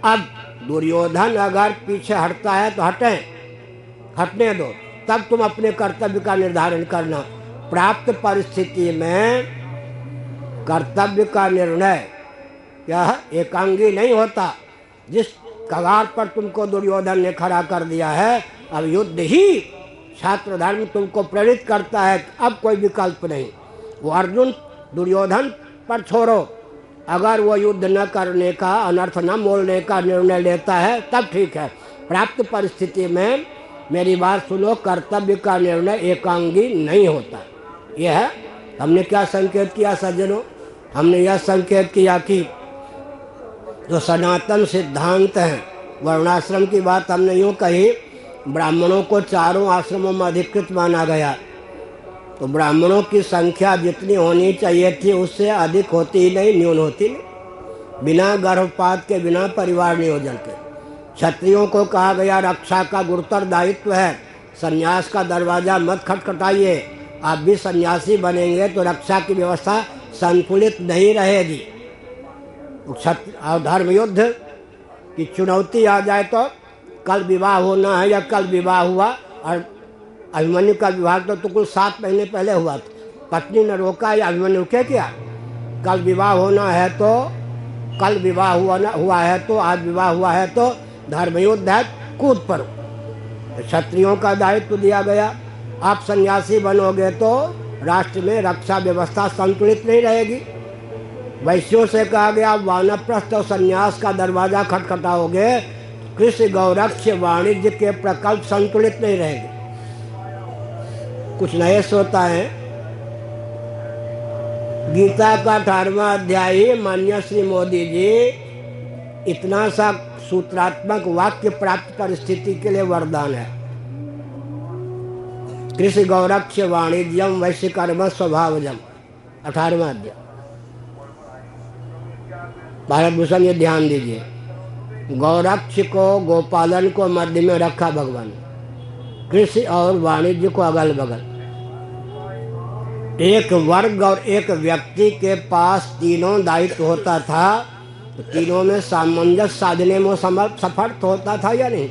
अब दुर्योधन अगर पीछे हटता है तो हटे, हटने दो, तब तुम अपने कर्तव्य का निर्धारण करना। प्राप्त परिस्थिति में कर्तव्य का निर्णय क्या एकांगी नहीं होता। जिस कगार पर तुमको दुर्योधन ने खड़ा कर दिया है, अब युद्ध ही छात्र धर्म तुमको प्रेरित करता है, अब कोई विकल्प नहीं। वो अर्जुन दुर्योधन पर छोड़ो, अगर वो युद्ध न करने का, अनर्थ न मोलने का निर्णय लेता है तब ठीक है। प्राप्त परिस्थिति में मेरी बात सुनो, कर्तव्य का निर्णय एकांगी नहीं होता। यह है हमने क्या संकेत किया सज्जनों, हमने यह संकेत किया कि जो सनातन सिद्धांत हैं, वर्णाश्रम की बात हमने यूँ कही, ब्राह्मणों को चारों आश्रमों में अधिकृत माना गया, तो ब्राह्मणों की संख्या जितनी होनी चाहिए थी उससे अधिक होती ही नहीं, न्यून होती नहीं, बिना गर्भपात के, बिना परिवार नियोजन के। क्षत्रियों को कहा गया रक्षा का गुरुतर दायित्व है, संन्यास का दरवाज़ा मत खटखटाइए, आप भी सन्यासी बनेंगे तो रक्षा की व्यवस्था संतुलित नहीं रहेगी। और धर्म युद्ध की चुनौती आ जाए तो कल विवाह होना है या कल विवाह हुआ, और अभिमन्यु का विवाह तो कुल 7 महीने पहले हुआ था, पत्नी ने रोका या अभिमन्यु के क्या, कल विवाह होना है तो कल विवाह हुआ है तो आज विवाह हुआ है तो धर्मयुद्ध है, कूद पड़ो। क्षत्रियों का दायित्व दिया गया, आप सन्यासी बनोगे तो राष्ट्र में रक्षा व्यवस्था संतुलित नहीं रहेगी। वैश्यों से कहा गया वानप्रस्थ और संन्यास का दरवाजा खटखटाओगे, कृषि गौरक्ष वाणिज्य के प्रकल्प संतुलित नहीं रहेंगे। कुछ नए श्रोता हैं, गीता का 18वां अध्याय माननीय श्री मोदी जी इतना सा सूत्रात्मक वाक्य प्राप्त परिस्थिति के लिए वरदान है। कृषि गौरक्ष वाणिज्यम वैश्य कर्म स्वभावजम, 18वां अध्याय। भारत भूषण ये ध्यान दीजिए, गौरक्ष को, गोपालन को मध्य में रखा भगवान, कृषि और वाणिज्य को अगल बगल। एक वर्ग और एक व्यक्ति के पास तीनों दायित्व होता था, तो तीनों में सामंजस्य साधने में सफल होता था या नहीं।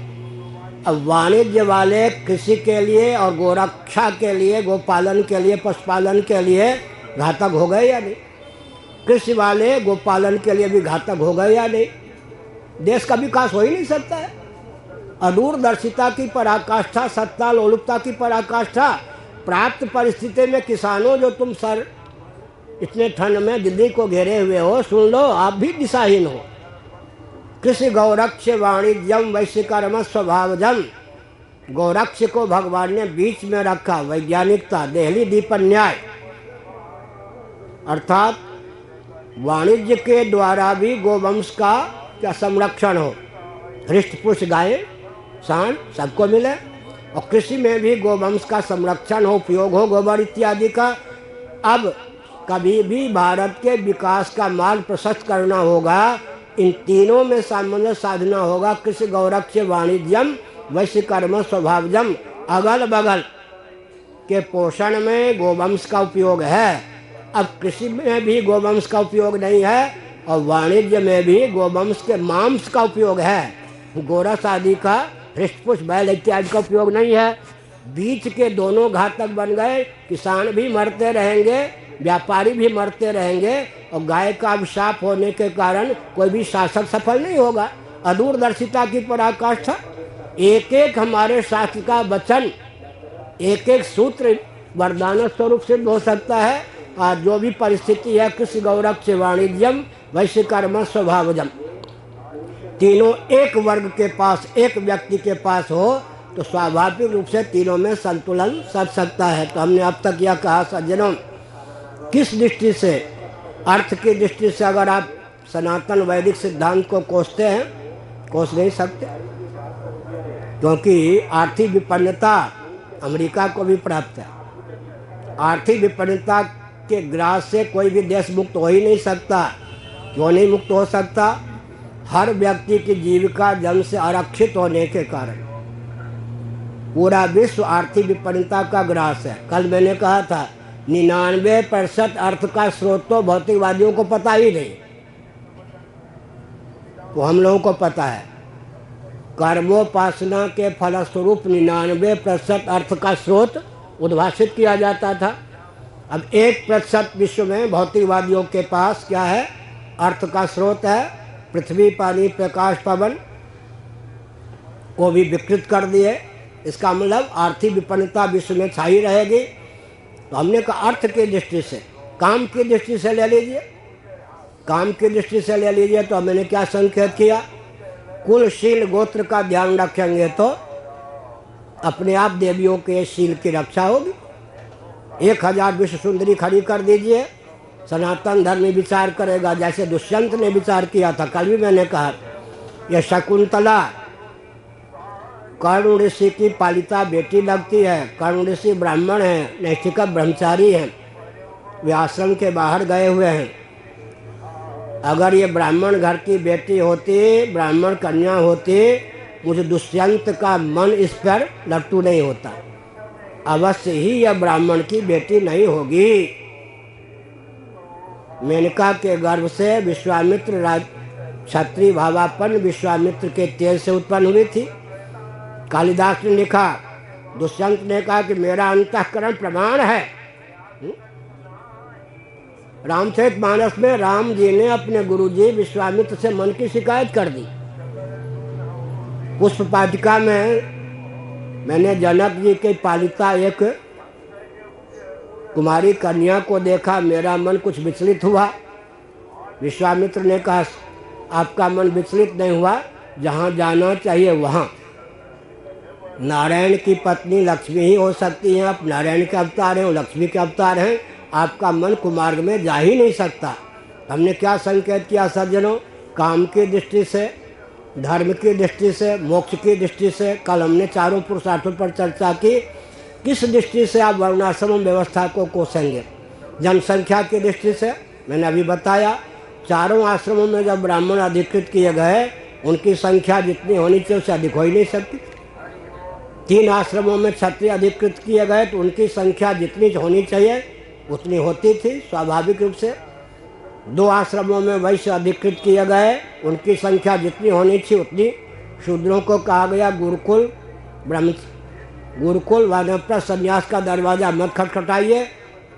अब वाणिज्य वाले कृषि के लिए और गोरक्षा के लिए, गोपालन के लिए, पशुपालन के लिए घातक हो गए या नहीं, कृषि वाले गोपालन के लिए भी घातक हो गए या नहीं। देश का विकास हो ही नहीं सकता है। अदूरदर्शिता की पराकाष्ठा, सत्ता लोलुपता की पराकाष्ठा। प्राप्त परिस्थिति में किसानों, जो तुम सर इतने ठंड में दिल्ली को घेरे हुए हो, सुन लो, आप भी दिशाहीन हो। कृषि गौरक्ष वाणिज्यम वैश्य कर्म स्वभावजम, गौरक्ष को भगवान ने बीच में रखा, वैज्ञानिकता, देहली दीपन न्याय, अर्थात वाणिज्य के द्वारा भी गोवंश का क्या संरक्षण हो, हृष्टपुष्ट गाय सांड सबको मिले, और कृषि में भी गोवंश का संरक्षण हो, उपयोग हो गोबर इत्यादि का। अब कभी भी भारत के विकास का मार्ग प्रशस्त करना होगा, इन तीनों में सामंजस्य साधना होगा। कृषि गौरक्ष वाणिज्यम वैश्य कर्म स्वभावजम, अगल बगल के पोषण में गोवंश का उपयोग है। अब कृषि में भी गोवंश का उपयोग नहीं है और वाणिज्य में भी गोवंश के मांस का उपयोग है, गोरस आदि का, हृष्टपुष्ट बैल इत्यादि का उपयोग नहीं है। बीच के दोनों घातक बन गए, किसान भी मरते रहेंगे, व्यापारी भी मरते रहेंगे, और गाय का अभिशाप होने के कारण कोई भी शासक सफल नहीं होगा। अदूरदर्शिता की पराकाष्ठा। एक एक हमारे शास्त्र का वचन, एक एक सूत्र वरदान स्वरूप सिद्ध हो सकता है। आज जो भी परिस्थिति है, कृषि गौरक्ष वाणिज्यम वैश्य कर्म स्वभावजम, तीनों एक वर्ग के पास, एक व्यक्ति के पास हो तो स्वाभाविक रूप से तीनों में संतुलन सध सकता है। तो हमने अब तक यह कहा सज्जनों, किस दृष्टि से, अर्थ की दृष्टि से अगर आप सनातन वैदिक सिद्धांत को कोसते हैं, कोस नहीं सकते, क्योंकि आर्थिक विपन्नता अमेरिका को भी प्राप्त है। आर्थिक विपन्नता के ग्रास से कोई भी देश मुक्त हो ही नहीं सकता। क्यों नहीं मुक्त हो सकता? हर व्यक्ति की जीविका जन्म से आरक्षित होने के कारण पूरा विश्व आर्थिक विपन्नता का ग्रास है। कल मैंने कहा था 99% अर्थ का स्रोत तो भौतिकवादियों को पता ही नहीं, वो हम लोगों को पता है। कर्मोपासना के फलस्वरूप 99% अर्थ का स्रोत उद्भाषित किया जाता था। अब 1% विश्व में भौतिकवादियों के पास क्या है? अर्थ का स्रोत है। पृथ्वी, पानी, प्रकाश, पवन को भी विकृत कर दिए। इसका मतलब आर्थिक विपन्नता विश्व में छाई रहेगी। तो हमने कहा अर्थ की दृष्टि से, काम की दृष्टि से ले लीजिए, काम की दृष्टि से ले लीजिए। तो मैंने क्या संकेत किया? कुलशील गोत्र का ध्यान रखेंगे तो अपने आप देवियों के शील की रक्षा होगी। 1000 विश्व सुंदरी खड़ी कर दीजिए, सनातन धर्म में विचार करेगा, जैसे दुष्यंत ने विचार किया था। कल भी मैंने कहा यह शकुंतला कर्ण ऋषि की पालिता बेटी लगती है। कर्ण ऋषि ब्राह्मण हैं, नैष्ठिक ब्रह्मचारी हैं, वे आश्रम के बाहर गए हुए हैं। अगर ये ब्राह्मण घर की बेटी होती, ब्राह्मण कन्या होती, मुझे दुष्यंत का मन इस पर लट्टू नहीं होता। अवश्य ही यह ब्राह्मण की बेटी नहीं होगी। मेनका के गर्भ से विश्वामित्र राज क्षत्रिय भावापन्न विश्वामित्र के तेज से उत्पन्न हुई थी। कालिदास ने लिखा, दुष्यंत ने कहा कि मेरा अंतःकरण प्रमाण है। रामचरितमानस में राम जी ने अपने गुरुजी विश्वामित्र से मन की शिकायत कर दी। पुष्प पाटिका में मैंने जनक जी के पालिता एक कुमारी कन्या को देखा, मेरा मन कुछ विचलित हुआ। विश्वामित्र ने कहा, आपका मन विचलित नहीं हुआ, जहाँ जाना चाहिए वहाँ। नारायण की पत्नी लक्ष्मी ही हो सकती हैं, आप नारायण के अवतार हैं, लक्ष्मी के अवतार हैं, आपका मन कुमार्ग में जा ही नहीं सकता। हमने क्या संकेत किया सज्जनों? काम की दृष्टि से, धर्म की दृष्टि से, मोक्ष की दृष्टि से। कल हमने चारों पुरुषार्थों पर चर्चा की। किस दृष्टि से आप वर्णाश्रम व्यवस्था को कोसेंगे? जनसंख्या की दृष्टि से मैंने अभी बताया, चारों आश्रमों में जब ब्राह्मण अधिकृत किए गए, उनकी संख्या जितनी होनी चाहिए उससे अधिक हो ही नहीं सकती। 3 आश्रमों में क्षत्रिय अधिकृत किए गए तो उनकी संख्या जितनी होनी चाहिए उतनी होती थी स्वाभाविक रूप से। 2 आश्रमों में वैश्य अधिकृत किए गए, उनकी संख्या जितनी होनी थी उतनी। शूद्रों को कहा गया गुरुकुल वानप्रस्थ संन्यास का दरवाज़ा मत खटखटाइए,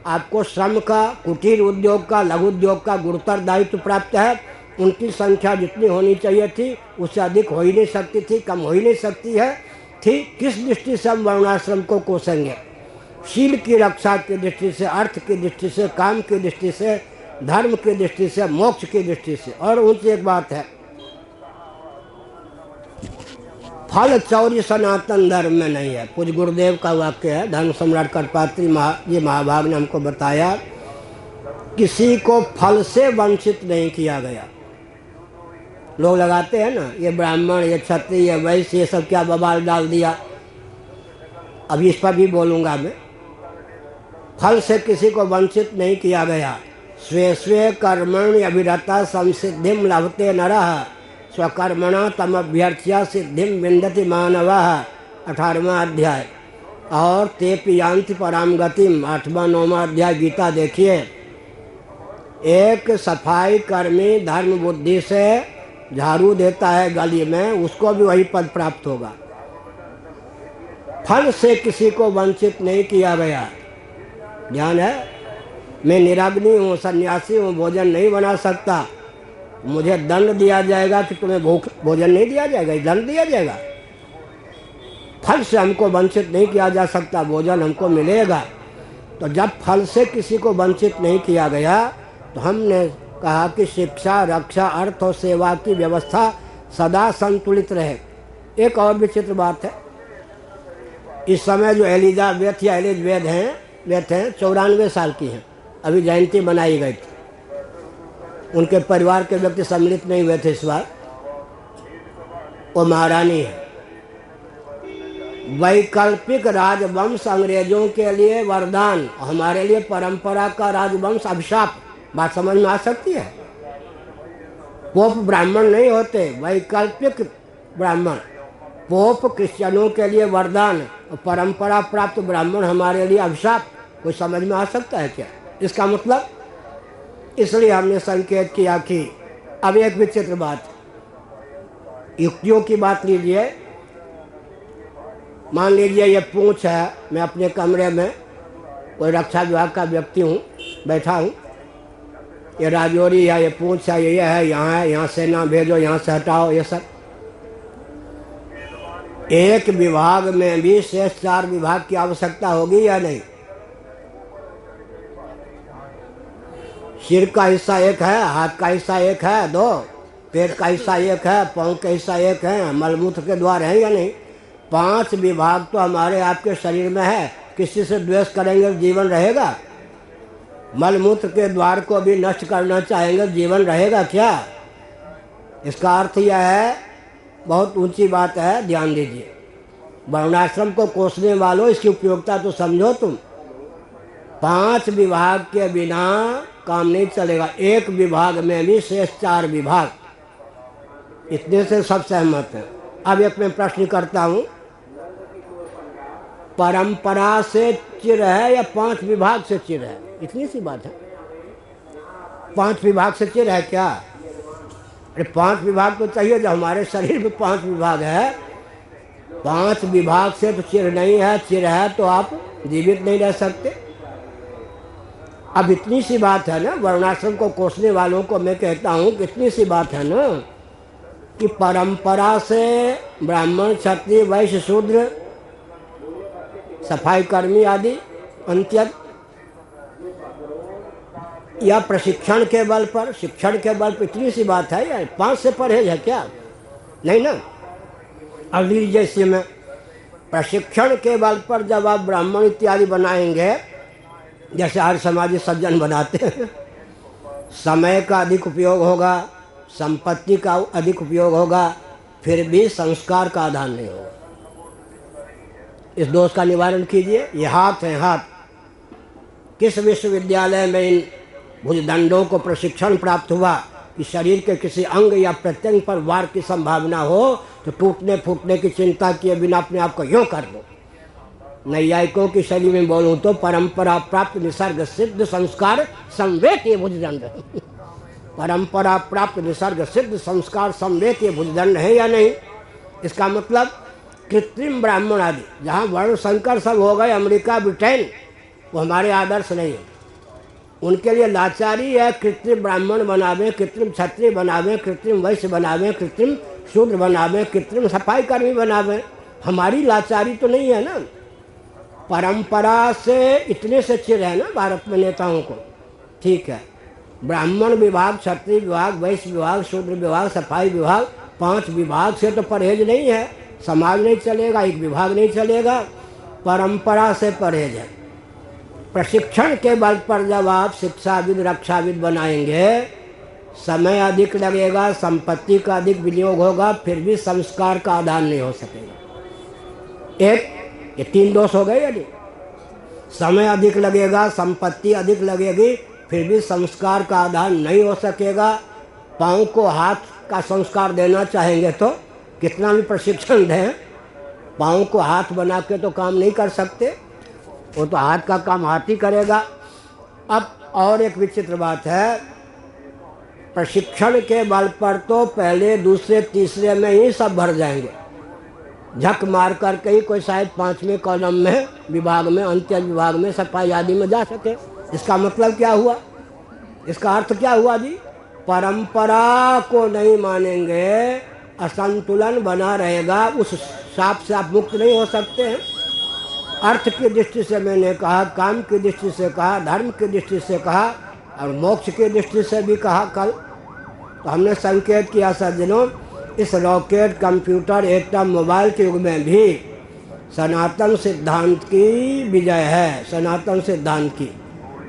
आपको श्रम का, कुटीर उद्योग का, लघु उद्योग का गुरुतर दायित्व प्राप्त है। उनकी संख्या जितनी होनी चाहिए थी उससे अधिक हो ही नहीं सकती थी, कम हो ही नहीं सकती है थी। किस दृष्टि से हम वर्णाश्रम को कोसेंगे? शील की रक्षा की दृष्टि से, अर्थ की दृष्टि से, काम की दृष्टि से, धर्म की दृष्टि से, मोक्ष की दृष्टि से। और उनसे एक बात है, फल चौर्य सनातन धर्म में नहीं है। पूज्य गुरुदेव का वाक्य है, धर्म सम्राट कटपात्री ये महाभाग ने हमको बताया, किसी को फल से वंचित नहीं किया गया। लोग लगाते हैं ना, ये ब्राह्मण, ये क्षत्रिय, ये वैश्य, ये सब क्या बवाल डाल दिया। अभी इस पर भी बोलूँगा मैं। फल से किसी को वंचित नहीं किया गया। स्वे स्वे कर्मण्य अभिरता संसिद्धिम लभते नरः स्वकर्मणा तमभ्यर्च्य सिद्धिम विन्दति मानवः 18वां अध्याय। और तेपि यान्ति पराम गतिम 8वां 9वां अध्याय गीता देखिए। एक सफाई कर्मी धर्म बुद्धि से झाड़ू देता है गली में, उसको भी वही पद प्राप्त होगा। फल से किसी को वंचित नहीं किया गया। ध्यान है, मैं निराग्नि हूँ, सन्यासी हूँ, भोजन नहीं बना सकता, मुझे दंड दिया जाएगा कि तुम्हें भोजन नहीं दिया जाएगा, दंड दिया जाएगा। फल से हमको वंचित नहीं किया जा सकता, भोजन हमको मिलेगा। तो जब फल से किसी को वंचित नहीं किया गया तो हमने कहा कि शिक्षा, रक्षा, अर्थ और सेवा की व्यवस्था सदा संतुलित रहे। एक और विचित्र बात है, इस समय जो एलिजाबेथ या एलिजबेथ हैं, वे थे 94 साल की हैं, अभी जयंती मनाई गई थी। उनके परिवार के व्यक्ति सम्मिलित नहीं हुए थे इस बार। वो महारानी है। वैकल्पिक राजवंश अंग्रेजों के लिए वरदान, हमारे लिए परंपरा का राजवंश अभिशाप। बात समझ में आ सकती है? पोप ब्राह्मण नहीं होते, वैकल्पिक ब्राह्मण। पोप क्रिश्चियनों के लिए वरदान और परंपरा प्राप्त ब्राह्मण हमारे लिए अभिशाप। कोई समझ में आ सकता है क्या इसका मतलब? इसलिए हमने संकेत किया कि अब एक विचित्र बात, युक्तियों की बात लीजिए, मान लीजिए ये पूंछ है, मैं अपने कमरे में कोई रक्षा विभाग का व्यक्ति हूँ, बैठा हूँ, ये राजौरी है, ये पूंछ है, ये है, यहाँ से ना भेजो, यहाँ से हटाओ, ये सब। एक विभाग में भी शेष 4 विभाग की आवश्यकता होगी या नहीं? सिर का हिस्सा एक है, हाथ का हिस्सा एक है, 2, पेट का हिस्सा एक है, पाँव का हिस्सा एक है, मलमूत्र के द्वार है या नहीं? 5 विभाग तो हमारे आपके शरीर में है। किसी से द्वेष करेंगे जीवन रहेगा? मलमूत्र के द्वार को भी नष्ट करना चाहेंगे, जीवन रहेगा क्या? इसका अर्थ यह है, बहुत ऊंची बात है, ध्यान दीजिए। वर्णाश्रम को कोसने वालों, इसकी उपयोगिता तो समझो तुम। 5 विभाग के बिना काम नहीं चलेगा। एक विभाग में भी शेष 4 विभाग, इतने से सब सहमत हैं। अब एक मैं प्रश्न करता हूँ, परंपरा से चिर है या 5 विभाग से चिर है? इतनी सी बात है। 5 विभाग से चिर है क्या? अरे 5 विभाग तो चाहिए, जो हमारे शरीर में 5 विभाग है। 5 विभाग से तो चिर नहीं है। चिर है तो आप जीवित नहीं रह सकते। अब इतनी सी बात है ना, वर्णाश्रम को कोसने वालों को मैं कहता हूँ कि इतनी सी बात है ना कि परंपरा से ब्राह्मण, क्षत्रिय, वैश्य, शूद्र, सफाई कर्मी आदि अंत्यक, या प्रशिक्षण के बल पर, शिक्षण के बल पर, इतनी सी बात है यार। 5 से परहेज है क्या? नहीं ना। अब लीजिए, जैसे में प्रशिक्षण के बल पर जब आप ब्राह्मण इत्यादि बनाएंगे, जैसे हर समाजी सज्जन बनाते हैं, समय का अधिक उपयोग होगा, संपत्ति का अधिक उपयोग होगा, फिर भी संस्कार का आधार नहीं होगा। इस दोष का निवारण कीजिए। ये हाथ है, हाथ। किस विश्वविद्यालय में इन भुजदंडों को प्रशिक्षण प्राप्त हुआ कि शरीर के किसी अंग या प्रत्यंग पर वार की संभावना हो तो टूटने फूटने की चिंता किए बिना अपने आप को यूँ कर दो। नैयायिकों की शैली में बोलूँ तो परंपरा प्राप्त निसर्ग सिद्ध संस्कार संवेद ये भुजदंड परंपरा प्राप्त निसर्ग सिद्ध संस्कार संवेद ये भुजदंड है या नहीं? इसका मतलब कृत्रिम ब्राह्मण आदि, जहाँ वर्ण संकर सब हो गए, अमेरिका, ब्रिटेन, वो हमारे आदर्श नहीं है। उनके लिए लाचारी है कृत्रिम ब्राह्मण बनावे, कृत्रिम क्षत्रिय बनावे, कृत्रिम वैश्य बनावे, कृत्रिम शूद्र बनावे, कृत्रिम सफाई कर्मी बनावे। हमारी लाचारी तो नहीं है ना। परंपरा से इतने से चिर है ना भारत में नेताओं को। ठीक है, ब्राह्मण विभाग, क्षत्रिय विभाग, वैश्य विभाग, शूद्र विभाग, सफाई विभाग, 5 विभाग से तो परहेज नहीं है। समाज नहीं चलेगा, एक विभाग नहीं चलेगा। परंपरा से परहेज है। प्रशिक्षण के बल पर जब आप शिक्षाविद, रक्षाविद बनाएंगे, समय अधिक लगेगा, संपत्ति का अधिक विनियोग होगा, फिर भी संस्कार का आधान नहीं हो सकेगा। ये 3 दोष हो गए या नहीं? समय अधिक लगेगा, संपत्ति अधिक लगेगी, फिर भी संस्कार का आधान नहीं हो सकेगा। पाँव को हाथ का संस्कार देना चाहेंगे तो कितना भी प्रशिक्षण दें, पाँव को हाथ बना के तो काम नहीं कर सकते। वो तो हाथ का काम हाथ ही करेगा। अब और एक विचित्र बात है, प्रशिक्षण के बल पर तो पहले, दूसरे, तीसरे में ही सब भर जाएंगे। झक मार कर के ही कोई शायद 5वें कॉलम में, विभाग में, अंत्य विभाग में, सफाई आदि में जा सके। इसका मतलब क्या हुआ? इसका अर्थ क्या हुआ जी? परंपरा को नहीं मानेंगे, असंतुलन बना रहेगा। उस शाप से आप मुक्त नहीं हो सकते हैं। अर्थ की दृष्टि से मैंने कहा, काम की दृष्टि से कहा, धर्म की दृष्टि से कहा और मोक्ष की दृष्टि से भी कहा। कल तो हमने संकेत किया सज्जनों, इस रॉकेट, कंप्यूटर, एटम, मोबाइल के युग में भी सनातन सिद्धांत की विजय है। सनातन सिद्धांत की।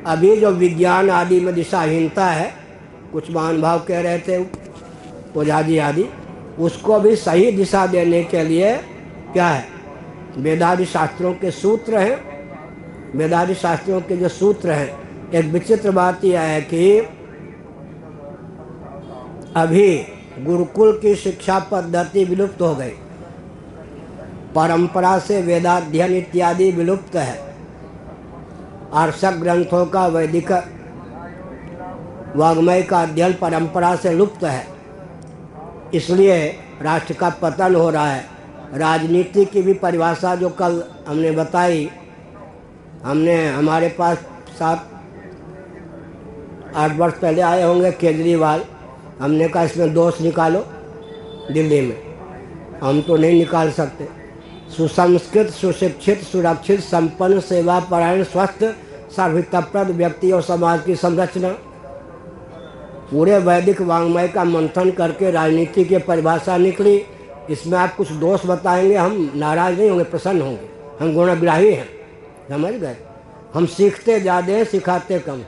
अभी जो विज्ञान आदि में दिशाहीनता है, कुछ महानुभाव कह रहे थे, ओझाजी आदि, उसको भी सही दिशा देने के लिए क्या है? वेदादि शास्त्रों के सूत्र हैं। वेदादि शास्त्रों के जो सूत्र हैं, एक विचित्र बात यह है कि अभी गुरुकुल की शिक्षा पद्धति विलुप्त हो गई। परंपरा से वेदाध्ययन इत्यादि विलुप्त है। आर्षक ग्रंथों का, वैदिक वाङ्मय का अध्ययन परंपरा से लुप्त है। इसलिए राष्ट्र का पतन हो रहा है। राजनीति की भी परिभाषा जो कल हमने बताई, हमारे पास 7-8 वर्ष पहले आए होंगे केजरीवाल, हमने कहा इसमें दोष निकालो दिल्ली में, हम तो नहीं निकाल सकते। सुसंस्कृत, सुशिक्षित, सुरक्षित, संपन्न, सेवापरायण, स्वस्थ, सर्वहितप्रद व्यक्ति और समाज की संरचना, पूरे वैदिक वाङ्मय का मंथन करके राजनीति की परिभाषा निकली। इसमें आप कुछ दोष बताएंगे, हम नाराज नहीं होंगे, प्रसन्न होंगे। हम गुणग्राही हैं, समझ गए। हम सीखते ज़्यादा हैं, सिखाते कम।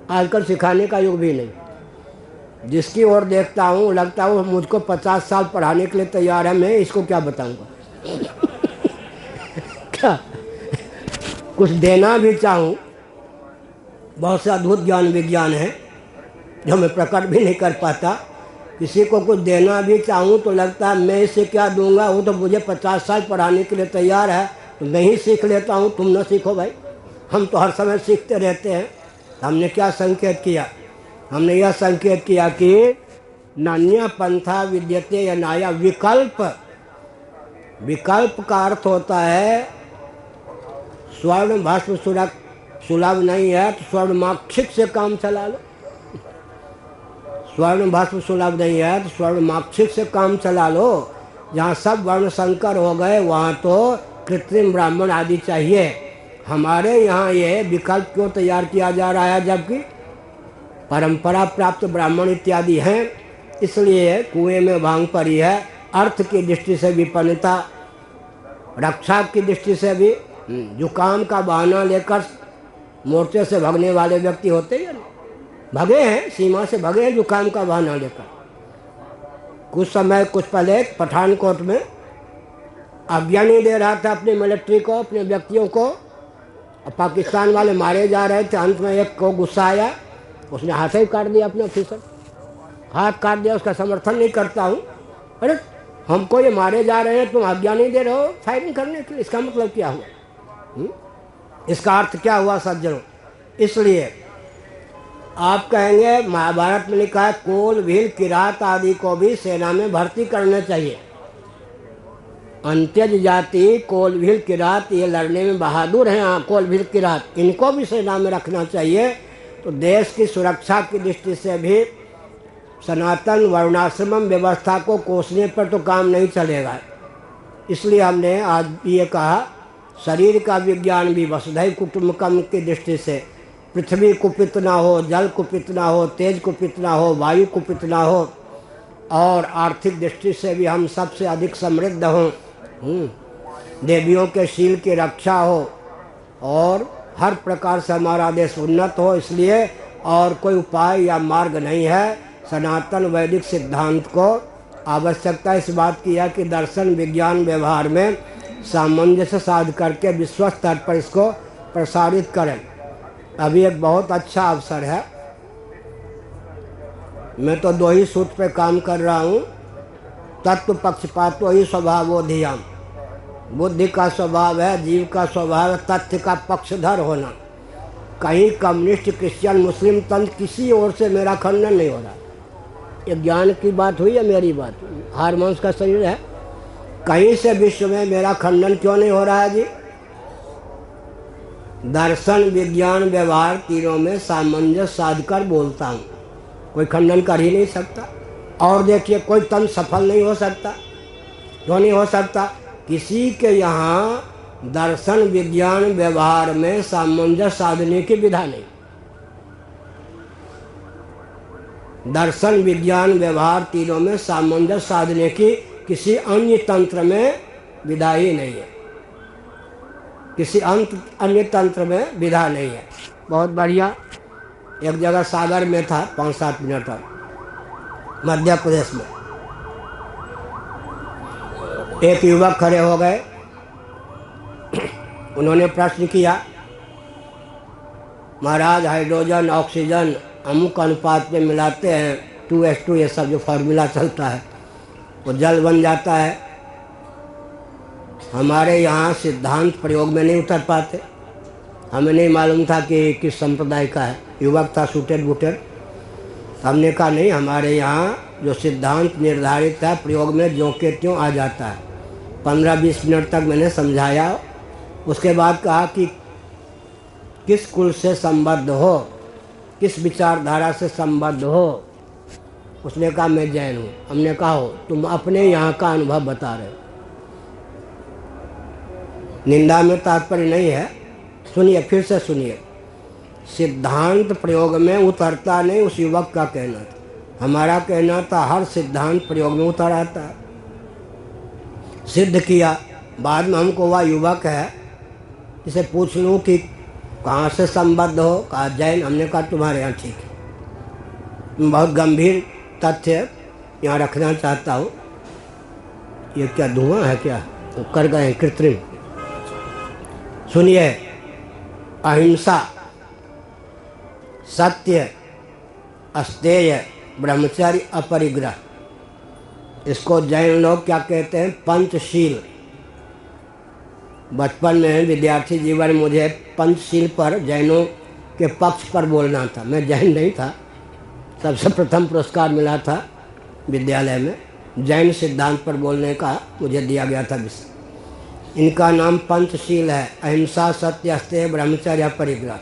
आजकल सिखाने का युग भी नहीं। जिसकी ओर देखता हूँ लगता है वो मुझको 50 साल पढ़ाने के लिए तैयार है, मैं इसको क्या बताऊँगा। क्या कुछ देना भी चाहूँ, बहुत से अद्भुत ज्ञान विज्ञान है जो मैं प्रकट भी नहीं कर पाता। किसी को कुछ देना भी चाहूँ तो लगता है मैं इसे क्या दूंगा, वो तो मुझे 50 साल पढ़ाने के लिए तैयार है, तो मैं ही सीख लेता हूँ, तुम ना सीखो भाई। हम तो हर समय सीखते रहते हैं। हमने क्या संकेत किया? हमने यह संकेत किया कि नान्य पंथा विद्यते यनाया, विकल्प। विकल्प का अर्थ होता है स्वर्ण भस्म सुलभ नहीं है तो स्वर्ण माक्षिक से काम चला लो। स्वर्ण भस्म सुलभ नहीं है तो स्वर्ण माक्षिक से काम चला लो। जहाँ सब वर्ण संकर हो गए वहाँ तो कृत्रिम ब्राह्मण आदि चाहिए। हमारे यहाँ ये विकल्प क्यों तैयार किया जा रहा है, जबकि परंपरा प्राप्त ब्राह्मण इत्यादि हैं। इसलिए कुएं में भांग पड़ी है। अर्थ की दृष्टि से विपन्नता, रक्षा की दृष्टि से भी। जुकाम का बहाना लेकर मोर्चे से भगने वाले व्यक्ति होते हैं, भगे हैं, सीमा से भगे हैं जुकाम का बहाना लेकर। कुछ पहले पठानकोट में आज्ञा नहीं दे रहा था अपने मिलिट्री को, अपने व्यक्तियों को, पाकिस्तान वाले मारे जा रहे थे। अंत में एक को गुस्सा आया, उसने हाथ ही काट दिया, अपने ऑफिसर हाथ काट दिया। उसका समर्थन नहीं करता हूँ। अरे हमको ये मारे जा रहे हैं, तुम आज्ञा नहीं दे रहे हो फायरिंग करने के लिए, इसका मतलब क्या हुआ? इसका अर्थ क्या हुआ सज्जनों? इसलिए आप कहेंगे महाभारत में लिखा है कोल, भील, किरात आदि को भी सेना में भर्ती करना चाहिए। अंत्यज जाति कोल, भील, किरात ये लड़ने में बहादुर हैं। कोल, भील, किरात इनको भी सेना में रखना चाहिए। तो देश की सुरक्षा की दृष्टि से भी सनातन वर्णाश्रम व्यवस्था को कोसने पर तो काम नहीं चलेगा। इसलिए हमने आज ये कहा शरीर का विज्ञान भी वसुधैव कुटुम्बकम की दृष्टि से पृथ्वी कुपित ना हो, जल कुपित ना हो, तेज कुपित ना हो, वायु कुपित ना हो, और आर्थिक दृष्टि से भी हम सबसे अधिक समृद्ध हों, देवियों के शील की रक्षा हो, और हर प्रकार से हमारा देश उन्नत हो। इसलिए और कोई उपाय या मार्ग नहीं है। सनातन वैदिक सिद्धांत को आवश्यकता इस बात की है कि दर्शन, विज्ञान, व्यवहार में सामंजस्य साध करके विश्व स्तर पर इसको प्रसारित करें। अभी एक बहुत अच्छा अवसर है। मैं तो 2 ही सूत्र पे काम कर रहा हूँ। तत्व पक्षपातो ही स्वभावो धियाम। बुद्धि का स्वभाव है, जीव का स्वभाव है तथ्य का पक्षधर होना। कहीं कम्युनिस्ट, क्रिश्चियन, मुस्लिम तंत्र किसी ओर से मेरा खंडन नहीं हो रहा। ये ज्ञान की बात हुई या मेरी बात? हारमोन्स का शरीर है, कहीं से विश्व में मेरा खंडन क्यों नहीं हो रहा है जी? दर्शन, विज्ञान, व्यवहार तीनों में सामंजस्य साधकर बोलता हूँ। कोई खंडन कर ही नहीं सकता। और देखिए कोई तंत्र सफल नहीं हो सकता। क्यों नहीं हो सकता? किसी के यहाँ दर्शन, विज्ञान, व्यवहार में सामंजस्य साधने की विधा नहीं। दर्शन, विज्ञान, व्यवहार तीनों में सामंजस्य साधने की किसी अन्य तंत्र में विधा ही नहीं है। किसी अन्य तंत्र में विधा नहीं है। बहुत बढ़िया। एक जगह सागर में था, 5-7 मिनट और मध्य प्रदेश में एक युवक खड़े हो गए। उन्होंने प्रश्न किया, महाराज हाइड्रोजन ऑक्सीजन अमुक अनुपात में मिलाते हैं 2:2, ये सब जो फार्मूला चलता है वो जल बन जाता है। हमारे यहाँ सिद्धांत प्रयोग में नहीं उतर पाते। हमें नहीं मालूम था कि किस संप्रदाय का है। युवक था, सूटेड बूटेड। हमने कहा नहीं, हमारे यहाँ जो सिद्धांत निर्धारित है प्रयोग में ज्यों के त्यों आ जाता है। 15-20 मिनट तक मैंने समझाया। उसके बाद कहा कि किस कुल से संबद्ध हो, किस विचारधारा से संबद्ध हो। उसने कहा मैं जैन हूँ। हमने कहा हो, तुम अपने यहाँ का अनुभव बता रहे हो, निंदा में तात्पर्य नहीं है। सुनिए, फिर से सुनिए। सिद्धांत प्रयोग में उतरता नहीं, उस युवक का कहना था। हमारा कहना था हर सिद्धांत प्रयोग में उतर आता है। सिद्ध किया। बाद में हमको वह युवक है जिसे पूछ लूँ कि कहाँ से संबद्ध हो, कहा जैन। हमने कहा तुम्हारे यहाँ ठीक है। बहुत गंभीर तथ्य यहाँ रखना चाहता हूँ। ये क्या धुआं है क्या? तो कर गए कृत्रिम। सुनिए, अहिंसा, सत्य, अस्तेय, ब्रह्मचर्य, अपरिग्रह, इसको जैन लोग क्या कहते हैं? पंचशील। बचपन में विद्यार्थी जीवन मुझे पंचशील पर, जैनों के पक्ष पर बोलना था। मैं जैन नहीं था। सबसे प्रथम पुरस्कार मिला था विद्यालय में, जैन सिद्धांत पर बोलने का मुझे दिया गया था विषय। इनका नाम पंचशील है, अहिंसा, सत्य, अस्तेय, ब्रह्मचर्य, अपरिग्रह।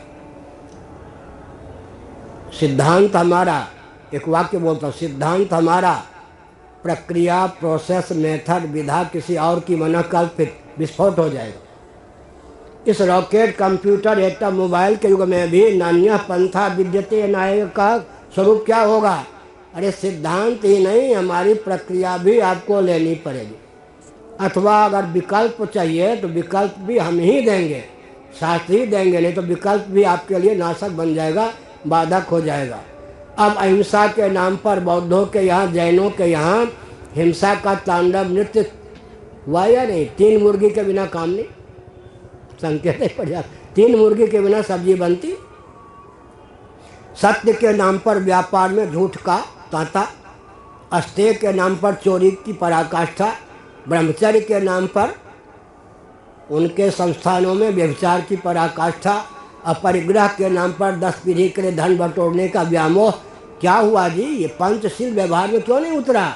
सिद्धांत हमारा, एक वाक्य बोलता हूँ, सिद्धांत हमारा प्रक्रिया, प्रोसेस, मेथड, विधा किसी और की मनोकल्पित विस्फोट हो जाएगा। इस रॉकेट, कंप्यूटर, एटम, मोबाइल के युग में भी नान्यः पंथा विद्यते नायक का स्वरूप क्या होगा? अरे सिद्धांत ही नहीं, हमारी प्रक्रिया भी आपको लेनी पड़ेगी। अथवा अगर विकल्प चाहिए तो विकल्प भी हम ही देंगे, शास्त्र ही देंगे, नहीं तो विकल्प भी आपके लिए नाशक बन जाएगा, बाधक हो जाएगा। अब अहिंसा के नाम पर बौद्धों के यहाँ, जैनों के यहाँ हिंसा का तांडव नृत्य हुआ या नहीं? 3 मुर्गी के बिना काम नहीं, संकेत नहीं पड़ जाता। 3 मुर्गी के बिना सब्जी बनती। सत्य के नाम पर व्यापार में झूठ का तांता, अस्तेय के नाम पर चोरी की पराकाष्ठा, ब्रह्मचर्य के नाम पर उनके संस्थानों में व्यभिचार की पराकाष्ठा, अपरिग्रह के नाम पर 10 पीढ़ी के लिए धन बटोरने का व्यामोह। क्या हुआ जी? ये पंचशील व्यवहार में क्यों नहीं उतरा?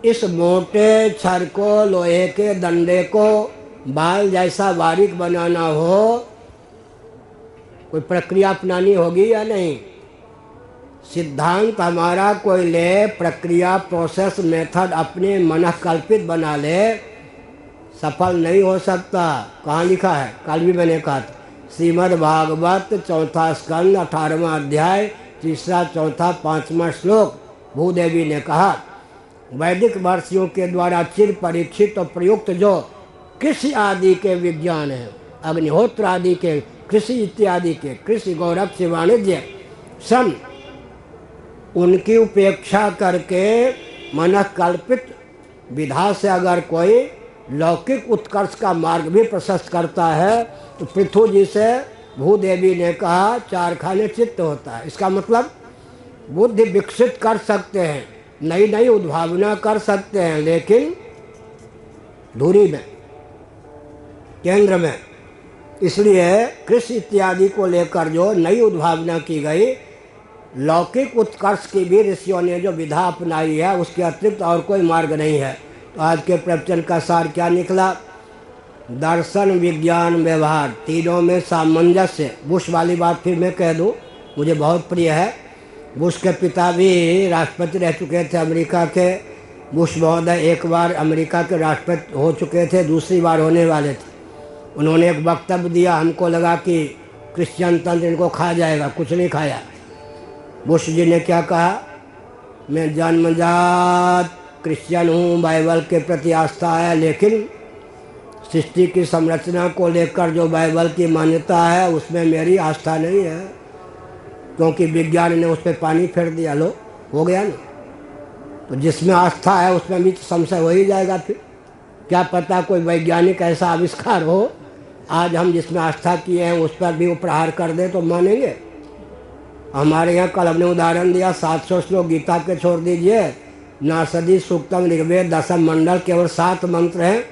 इस मोटे छर को, लोहे के डंडे को बाल जैसा बारीक बनाना हो, कोई प्रक्रिया अपनानी होगी या नहीं? सिद्धांत हमारा कोई ले, प्रक्रिया, प्रोसेस, मेथड अपने मनःकल्पित बना ले, सफल नहीं हो सकता। कहाँ लिखा है? कल भी मैंने कहा था, श्रीमद् भागवत 4वां स्कंद 18वां अध्याय 3, 4, 5वां श्लोक। भूदेवी ने कहा, वैदिक महर्षियों के द्वारा चिर परीक्षित और प्रयुक्त जो कृषि आदि के विज्ञान हैं, अग्निहोत्र आदि के, कृषि इत्यादि के, कृषि, गौरक्ष, वाणिज्य, श्रम, उनकी उपेक्षा करके मनःकल्पित विधा से अगर कोई लौकिक उत्कर्ष का मार्ग भी प्रशस्त करता है तो पृथु जी से भूदेवी ने कहा 4 खाने चित्त होता है। इसका मतलब बुद्धि विकसित कर सकते हैं, नई नई उद्भावना कर सकते हैं, लेकिन धुरी में, केंद्र में। इसलिए कृषि इत्यादि को लेकर जो नई उद्भावना की गई, लौकिक उत्कर्ष की भी ऋषियों ने जो विधा अपनाई है, उसके अतिरिक्त और कोई मार्ग नहीं है। तो आज के प्रवचन का सार क्या निकला? दर्शन, विज्ञान, व्यवहार, तीनों में सामंजस्य। बुश वाली बात फिर मैं कह दूं, मुझे बहुत प्रिय है। बुश के पिता भी राष्ट्रपति रह चुके थे अमेरिका के। बुश महोदय एक बार अमेरिका के राष्ट्रपति हो चुके थे, दूसरी बार होने वाले थे। उन्होंने एक वक्तव्य दिया, हमको लगा कि क्रिश्चियन तंत्र इनको खा जाएगा, कुछ नहीं खाया। बुश जी ने क्या कहा? मैं जन्मजात क्रिश्चियन हूँ, बाइबल के प्रति आस्था है, लेकिन सृष्टि की संरचना को लेकर जो बाइबल की मान्यता है उसमें मेरी आस्था नहीं है, क्योंकि विज्ञान ने उस पर पानी फेर दिया। लो, हो गया ना? तो जिसमें आस्था है उसमें भी संशय हो ही जाएगा। फिर क्या पता कोई वैज्ञानिक ऐसा आविष्कार हो, आज हम जिसमें आस्था किए हैं उस पर भी वो प्रहार कर दे तो मानेंगे? हमारे यहाँ कल हमने उदाहरण दिया, 700 श्लोक गीता के छोड़ दीजिए, नासदी, सूक्तम, ऋग्वेद, दशम मंडल, केवल 7 मंत्र हैं।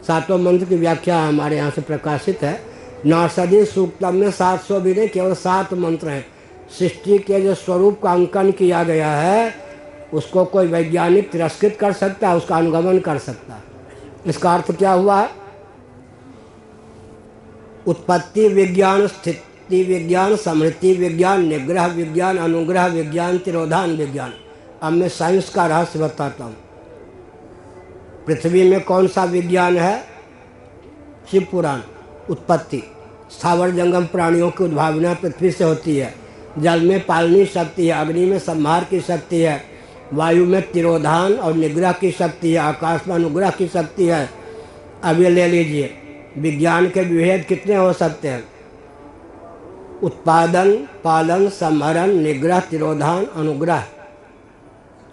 7 मंत्र की व्याख्या हमारे यहाँ से प्रकाशित है। नासदी सूक्तम में 700 भी नहीं, केवल 7 मंत्र हैं। सृष्टि के जो स्वरूप का अंकन किया गया है उसको कोई वैज्ञानिक तिरस्कृत कर सकता है, उसका अनुगमन कर सकता है। इसका अर्थ क्या हुआ? उत्पत्ति विज्ञान, स्थिति विज्ञान, समृद्धि विज्ञान, निग्रह विज्ञान, अनुग्रह विज्ञान, तिरोधान विज्ञान। अब मैं साइंस का रहस्य बताता हूँ। पृथ्वी में कौन सा विज्ञान है? शिव पुराण। उत्पत्ति, स्थावर जंगम प्राणियों की उद्भावना पृथ्वी से होती है। जल में पालनी शक्ति है, अग्नि में संहार की शक्ति है, वायु में तिरोधान और निग्रह की शक्ति है, आकाश में अनुग्रह की शक्ति है। अब ये ले लीजिए, विज्ञान के विभेद कितने हो सकते हैं? उत्पादन, पालन, संहरण, निग्रह, तिरोधान, अनुग्रह,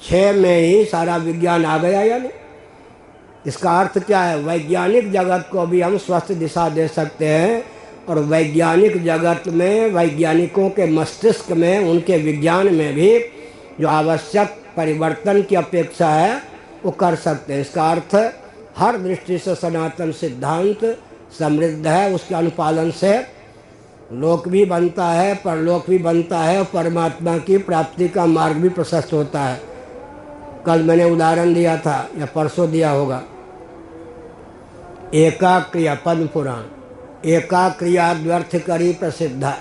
6 में ही सारा विज्ञान आ गया या नहीं? इसका अर्थ क्या है? वैज्ञानिक जगत को भी हम स्वस्थ दिशा दे सकते हैं और वैज्ञानिक जगत में, वैज्ञानिकों के मस्तिष्क में, उनके विज्ञान में भी जो आवश्यक परिवर्तन की अपेक्षा है वो कर सकते हैं। इसका अर्थ हर दृष्टि से सनातन सिद्धांत समृद्ध है, उसके अनुपालन से लोक भी बनता है, परलोक भी बनता है और परमात्मा की प्राप्ति का मार्ग भी प्रशस्त होता है। कल मैंने उदाहरण दिया था या परसों दिया होगा, एका क्रिया, पद्म पुराण, एका क्रिया द्व्यर्थ करी प्रसिद्ध।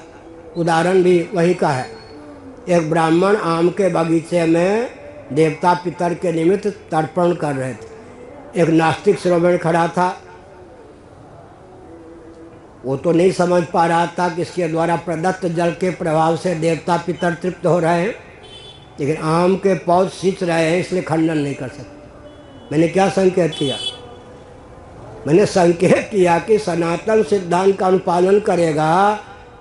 उदाहरण भी वही का है। एक ब्राह्मण आम के बगीचे में देवता पितर के निमित्त तर्पण कर रहे थे। एक नास्तिक श्रोमण खड़ा था, वो तो नहीं समझ पा रहा था कि इसके द्वारा प्रदत्त जल के प्रभाव से देवता पितर तृप्त हो रहे हैं, लेकिन आम के पौध सींच रहे हैं, इसलिए खंडन नहीं कर सकते। मैंने क्या संकेत किया? मैंने संकेत किया कि सनातन सिद्धांत का अनुपालन करेगा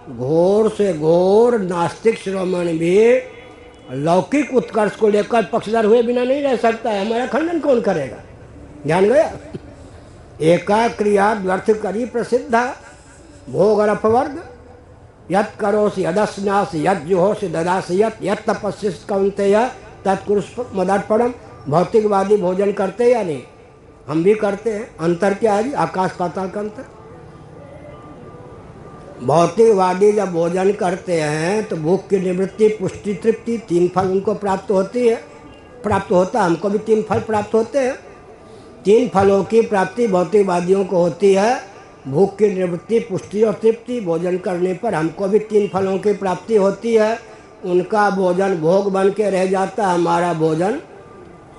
घोर से घोर नास्तिक श्रोमण भी लौकिक उत्कर्ष को लेकर पक्षधर हुए बिना नहीं रह सकता है। हमारा खंडन कौन करेगा? ध्यान गया? एका क्रिया द्व्यर्थ करी प्रसिद्ध भोग अपवर्ग, यत् करोसि यदस्नासि यत् जुहोसि ददासि यत् तपस्यसि कौन्तेय तत्कुरुष्व मदर्पणम। भौतिकवादी भोजन करते या नहीं? हम भी करते हैं। अंतर क्या है? आकाश पाताल का अंतर। भौतिकवादी जब भोजन करते हैं तो भूख की निवृत्ति, पुष्टि, तृप्ति, 3 फल उनको प्राप्त होती है, प्राप्त होता है। हमको भी 3 फल प्राप्त होते हैं। 3 फलों की प्राप्ति भौतिकवादियों को होती है, भूख की निवृत्ति, पुष्टि और तृप्ति। भोजन करने पर हमको भी 3 फलों की प्राप्ति होती है। उनका भोजन भोग बन के रह जाता है, हमारा भोजन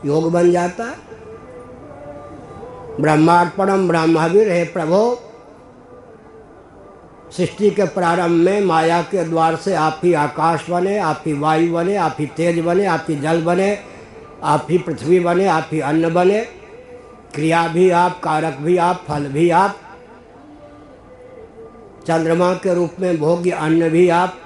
योग बन जाता है। ब्रह्मार्पणम ब्रह्मवीर, हे प्रभु, सृष्टि के प्रारंभ में माया के द्वार से आप ही आकाश बने, आप ही वायु बने, आप ही तेज बने, आप ही जल बने, आप ही पृथ्वी बने, आप ही अन्न बने। क्रिया भी आप, कारक भी आप, फल भी आप। चंद्रमा के रूप में भोग्य अन्न भी आप,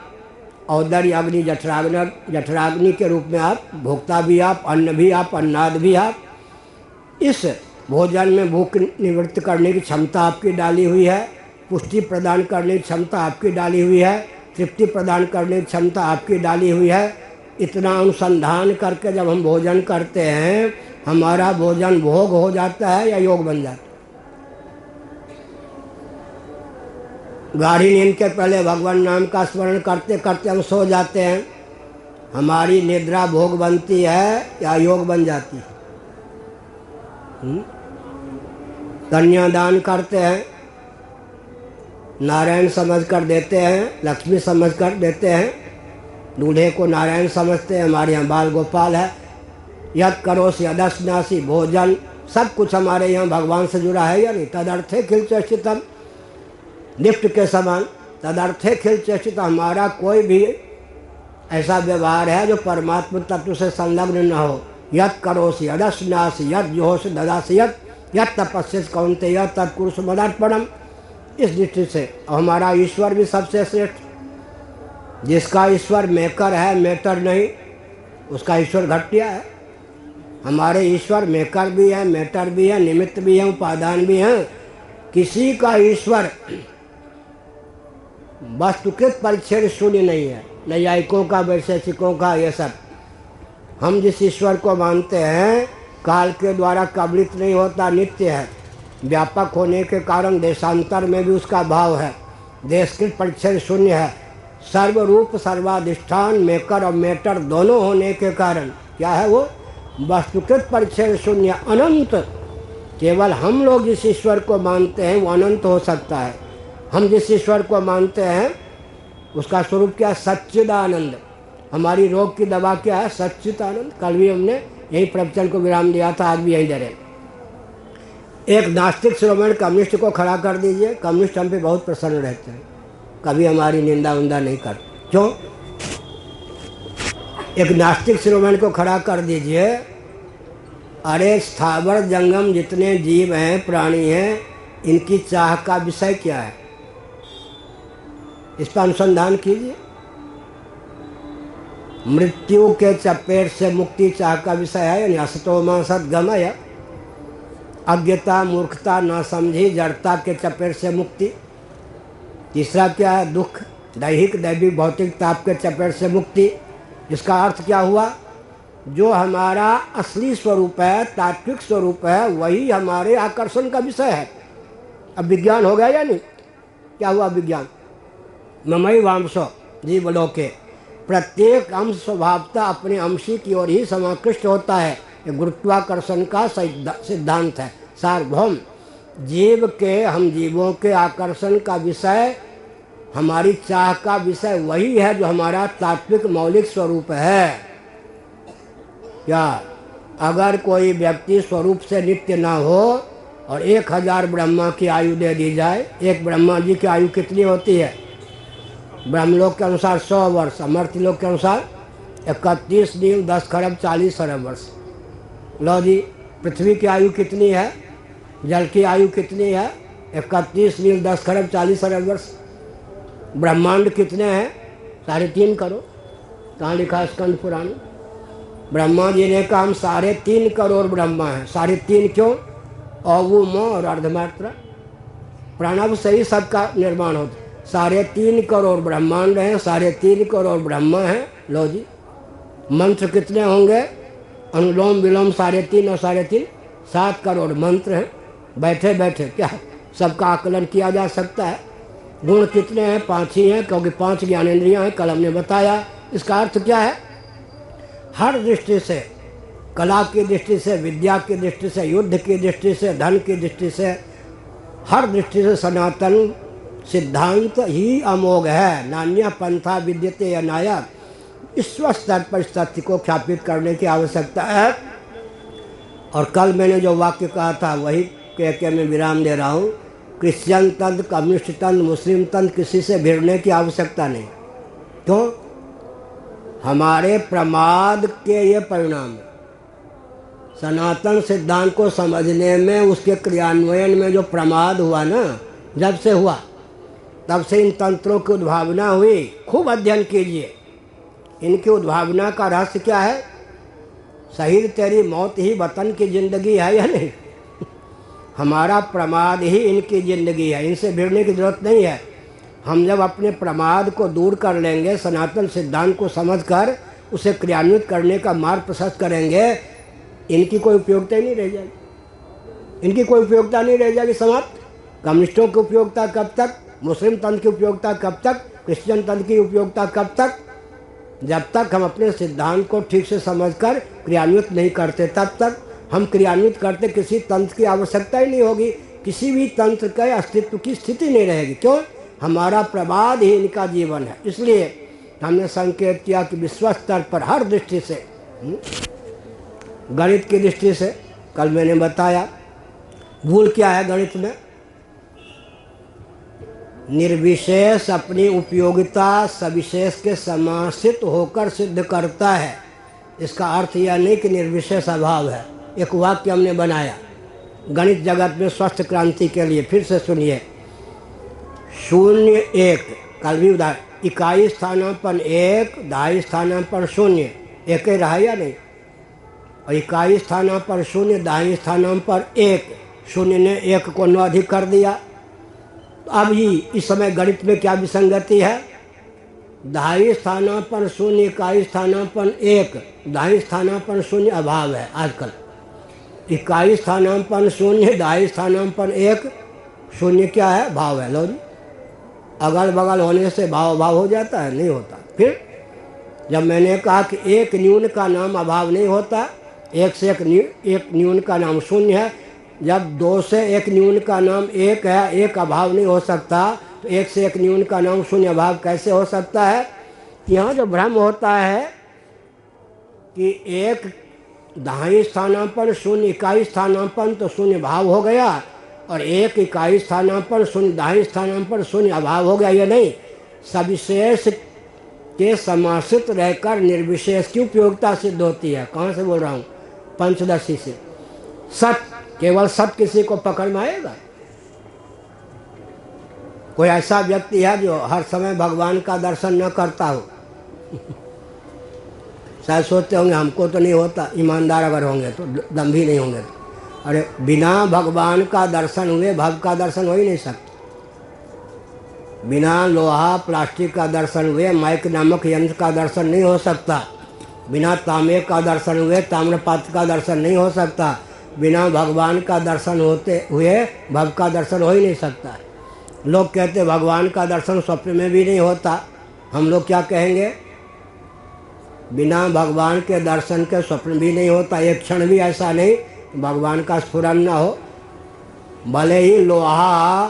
औदर्य अग्नि जठराग्नि के रूप में आप, भोक्ता भी आप, अन्न भी आप, अन्नाद भी आप। इस भोजन में भूख निवृत्त करने की क्षमता आपकी डाली हुई है, पुष्टि प्रदान करने की क्षमता आपकी डाली हुई है, तृप्ति प्रदान करने की क्षमता आपकी डाली हुई है। इतना अनुसंधान करके जब हम भोजन करते हैं, हमारा भोजन भोग हो जाता है या योग बन जाता है? गाढ़ी नींद के पहले भगवान नाम का स्मरण करते करते हम सो जाते हैं, हमारी निद्रा भोग बनती है या योग बन जाती है? कन्यादान करते हैं, नारायण समझ कर देते हैं, लक्ष्मी समझ कर देते हैं, दूल्हे को नारायण समझते हैं। हमारे यहाँ बाल गोपाल है। यत् करोसि यदस्नासि, भोजन सब कुछ हमारे यहाँ भगवान से जुड़ा है या नहीं? तदर्थे खिल चेष्टितम, लिफ्ट के समान तदर्थे खिल चेष्टितम। हमारा कोई भी ऐसा व्यवहार है जो परमात्मा तत्व से संलग्न न हो। यत् करोसि यदस्नासि यत् जुहोसि ददासि यत् तपस्यसि कौन्तेय तत्कुरुष्व मदर्पणम। इस दृष्टि से हमारा ईश्वर भी सबसे श्रेष्ठ। जिसका ईश्वर मेकर है, मेटर नहीं, उसका ईश्वर घटिया है। हमारे ईश्वर मेकर भी है, मेटर भी है, निमित्त भी है, उपादान भी है। किसी का ईश्वर वस्तुकृत परिच्छेद शून्य नहीं है, नैयायिकों का, वैशेषिकों का, ये सब। हम जिस ईश्वर को मानते हैं काल के द्वारा कबलित नहीं होता, नित्य है, व्यापक होने के कारण देशांतर में भी उसका भाव है, देशकृत परिच्छेद शून्य है, सर्वरूप सर्वाधिष्ठान मेकर और मेटर दोनों होने के कारण क्या है वो वस्तुकृत परिच्छेद शून्य अनंत। केवल हम लोग जिस ईश्वर को मानते हैं वो अनंत हो सकता है। हम जिस ईश्वर को मानते हैं उसका स्वरूप क्या है? सच्चिदानंद। हमारी रोग की दवा क्या है? सच्चिदानंद। कल भी हमने यही प्रवचन को विराम दिया था, आज भी यही डरे। एक नास्तिक शिरोमणि कम्युनिस्ट को खड़ा कर दीजिए, कम्युनिस्ट हम पे बहुत प्रसन्न रहते हैं, कभी हमारी निंदा उंदा नहीं करते। क्यों? एक नास्तिक शिरोमणि को खड़ा कर दीजिए, अरे स्थावर जंगम जितने जीव हैं, प्राणी हैं, इनकी चाह का विषय क्या है? इस पर अनुसंधान कीजिए। मृत्यु के चपेट से मुक्ति चाह का विषय है, यानी असतो मा सद्गमय। अज्ञता मूर्खता न समझी जड़ता के चपेट से मुक्ति। तीसरा क्या है? दुख, दैहिक दैविक भौतिक ताप के चपेट से मुक्ति। इसका अर्थ क्या हुआ? जो हमारा असली स्वरूप है, तात्विक स्वरूप है, वही हमारे आकर्षण का विषय है। अब विज्ञान हो गया या नहीं? क्या हुआ विज्ञान? ममई वांशो जीवलोके, प्रत्येक अंश स्वभावतः अपने अंशी की ओर ही समाकृष्ट होता है। ये गुरुत्वाकर्षण का सिद्धांत है, सार्वभौम। जीव के, हम जीवों के आकर्षण का विषय, हमारी चाह का विषय वही है जो हमारा तात्विक मौलिक स्वरूप है। क्या अगर कोई व्यक्ति स्वरूप से नित्य ना हो और 1000 ब्रह्मा की आयु दे दी जाए, एक ब्रह्मा जी की आयु कितनी होती है? ब्रह्मलोक के अनुसार 100 वर्ष, मर्त्यलोक के अनुसार 31 नील 10 खरब 40 अरब वर्ष। लो जी, पृथ्वी की आयु कितनी है? जल की आयु कितनी है? 31 नील 10 खरब 40 अरब वर्ष। ब्रह्मांड कितने हैं? 3.5 करोड़। कहाँ लिखा है स्कंद पुराण? ब्रह्मा जी ने कहा हम 3.5 करोड़ ब्रह्मा हैं। 3.5 क्यों? अवु म और अर्धमात्रा प्राणाव से ही सबका निर्माण होता है। 3.5 करोड़ ब्रह्मांड हैं, 3.5 करोड़ ब्रह्मा हैं। लो जी, मंत्र कितने होंगे? अनुलोम विलोम 3.5 और 3.5 7 करोड़ मंत्र हैं। बैठे बैठे क्या सबका आकलन किया जा सकता है? गुण कितने हैं? 5 ही हैं, क्योंकि 5 ज्ञानेंद्रियां हैं, कल हमने बताया। इसका अर्थ क्या है? हर दृष्टि से, कला की दृष्टि से, विद्या की दृष्टि से, युद्ध की दृष्टि से, धन की दृष्टि से, हर दृष्टि से सनातन सिद्धांत ही अमोघ है। नान्य पंथा विद्यते या नायक। ईश्वर स्तर पर इस तथ्य को ख्यापित करने की आवश्यकता है। और कल मैंने जो वाक्य कहा था वही कह के मैं विराम दे रहा हूँ। क्रिश्चियन तंत्र, कम्युनिस्ट तंत्र, मुस्लिम तंत्र, किसी से भिड़ने की आवश्यकता नहीं। क्यों? हमारे प्रमाद के ये परिणाम। सनातन सिद्धांत को समझने में, उसके क्रियान्वयन में जो प्रमाद हुआ ना, जब से हुआ तब से इन तंत्रों की उद्भावना हुई। खूब अध्ययन कीजिए। इनकी उद्भावना का रहस्य क्या है? शहीद तेरी मौत ही वतन की जिंदगी है या नहीं? हमारा प्रमाद ही इनकी जिंदगी है। इनसे भिड़ने की जरूरत नहीं है। हम जब अपने प्रमाद को दूर कर लेंगे, सनातन सिद्धांत को समझकर उसे क्रियान्वित करने का मार्ग प्रशस्त करेंगे, इनकी कोई उपयोगिता ही नहीं रह जाएगी। इनकी कोई उपयोगिता नहीं रह जाएगी। समाप्त। कम्युनिस्टों की उपयोगिता कब तक? मुस्लिम तंत्र की उपयोगिता कब तक? क्रिश्चियन तंत्र की उपयोगिता कब तक? जब तक हम अपने सिद्धांत को ठीक से समझकर क्रियान्वित नहीं करते, तब तक। हम क्रियान्वित करते, किसी तंत्र की आवश्यकता ही नहीं होगी, किसी भी तंत्र के अस्तित्व की स्थिति नहीं रहेगी। क्यों? हमारा प्रमाद ही इनका जीवन है। इसलिए हमने संकेत किया कि विश्व स्तर पर हर दृष्टि से, गणित की दृष्टि से कल मैंने बताया, भूल क्या है गणित में? निर्विशेष अपनी उपयोगिता सविशेष के समासित होकर सिद्ध करता है। इसका अर्थ यह नहीं कि निर्विशेष अभाव है। एक वाक्य हमने बनाया गणित जगत में स्वस्थ क्रांति के लिए, फिर से सुनिए। 0 1, कल भी उदाहरण, इकाई स्थानापन्न 1, दहाई स्थानापन्न 0, एक ही रहा या नहीं? और इकाई स्थानापन्न 0, दहाई स्थानापन्न 1, 0 ने 1 को 9 अधिक कर दिया। अब ही इस समय गणित में क्या विसंगति है? दहाई स्थानापन्न 0, इकाई स्थानापन्न 1, दहाई स्थानापन्न 0 अभाव है आजकल। इकाई स्थानापन्न 0, दहाई स्थानापन्न 1, 0 क्या है? भाव है। लो जी, अगल बगल होने से भाव अभाव हो जाता है? नहीं होता। फिर जब मैंने कहा कि एक न्यून का नाम अभाव नहीं होता, एक से एक न्यून का नाम शून्य है, जब दो से एक न्यून का नाम एक है, एक अभाव नहीं हो सकता, तो एक से एक न्यून का नाम शून्य अभाव कैसे हो सकता है? यहाँ जो भ्रम होता है कि एक दहाई स्थानापन्न शून्य इकाई स्थानापन्न तो शून्य भाव हो गया, और एक इकाई स्थानापन्न शून्य दहाई स्थानापन्न शून्य अभाव हो गया, ये नहीं। सविशेष के समाश्रित रहकर निर्विशेष की उपयोगिता सिद्ध होती है। कहाँ से बोल रहा हूँ? पंचदशी से। सत, केवल सत किसी को पकड़ में आएगा? कोई ऐसा व्यक्ति है जो हर समय भगवान का दर्शन न करता हो? शायद सोचते होंगे हमको तो नहीं होता, ईमानदार अगर होंगे तो, दम्भी नहीं होंगे तो। अरे बिना भगवान का दर्शन हुए भव का दर्शन हो ही नहीं सकता। बिना लोहा प्लास्टिक का दर्शन हुए माइक नामक यंत्र का दर्शन नहीं हो सकता। बिना तांबे का दर्शन हुए ताम्रपात्र का दर्शन नहीं हो सकता। बिना भगवान का दर्शन होते हुए भव का दर्शन हो ही नहीं सकता। लोग कहते भगवान का दर्शन स्वप्न में भी नहीं होता, हम लोग क्या कहेंगे? बिना भगवान के दर्शन के स्वप्न भी नहीं होता। एक क्षण भी ऐसा नहीं भगवान का स्फुरन न हो। भले ही लोहा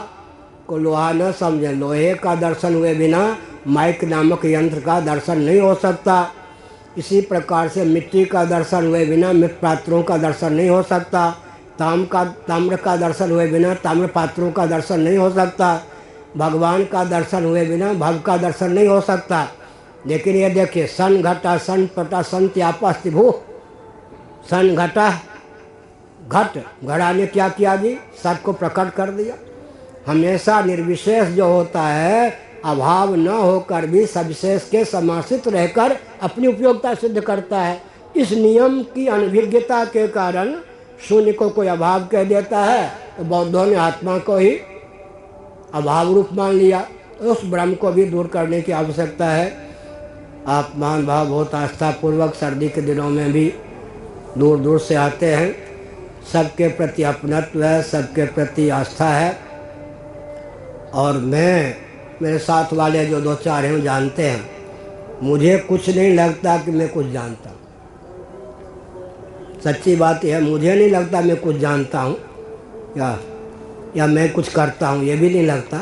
को लोहा न समझे, लोहे का दर्शन हुए बिना माइक नामक यंत्र का दर्शन नहीं हो सकता। इसी प्रकार से मिट्टी का दर्शन हुए बिना मृत पात्रों का दर्शन नहीं हो सकता। ताम्र का दर्शन हुए बिना ताम्र पात्रों का दर्शन नहीं हो सकता। भगवान का दर्शन हुए बिना भव का दर्शन नहीं हो सकता। लेकिन ये देखिए, सन घटा सन पटा सन त्यापस्ति भू। सन घटा, घट, घड़ा ने क्या किया जी? सत को प्रकट कर दिया। हमेशा निर्विशेष जो होता है अभाव न होकर भी सविशेष के समाश्रित रहकर अपनी उपयोगिता सिद्ध करता है। इस नियम की अनभिज्ञता के कारण शून्य को कोई अभाव कह देता है, तो बौद्धों ने आत्मा को ही अभाव रूप मान लिया। उस भ्रम को भी दूर करने की आवश्यकता है। आप मान भाव बहुत आस्थापूर्वक सर्दी के दिनों में भी दूर दूर से आते हैं। सबके प्रति अपनत्व है, सबके प्रति आस्था है। और मेरे साथ वाले जो दो चार हैं जानते हैं, मुझे कुछ नहीं लगता कि मैं कुछ जानता हूँ। सच्ची बात यह है, मुझे नहीं लगता मैं कुछ जानता हूँ या मैं कुछ करता हूँ, ये भी नहीं लगता।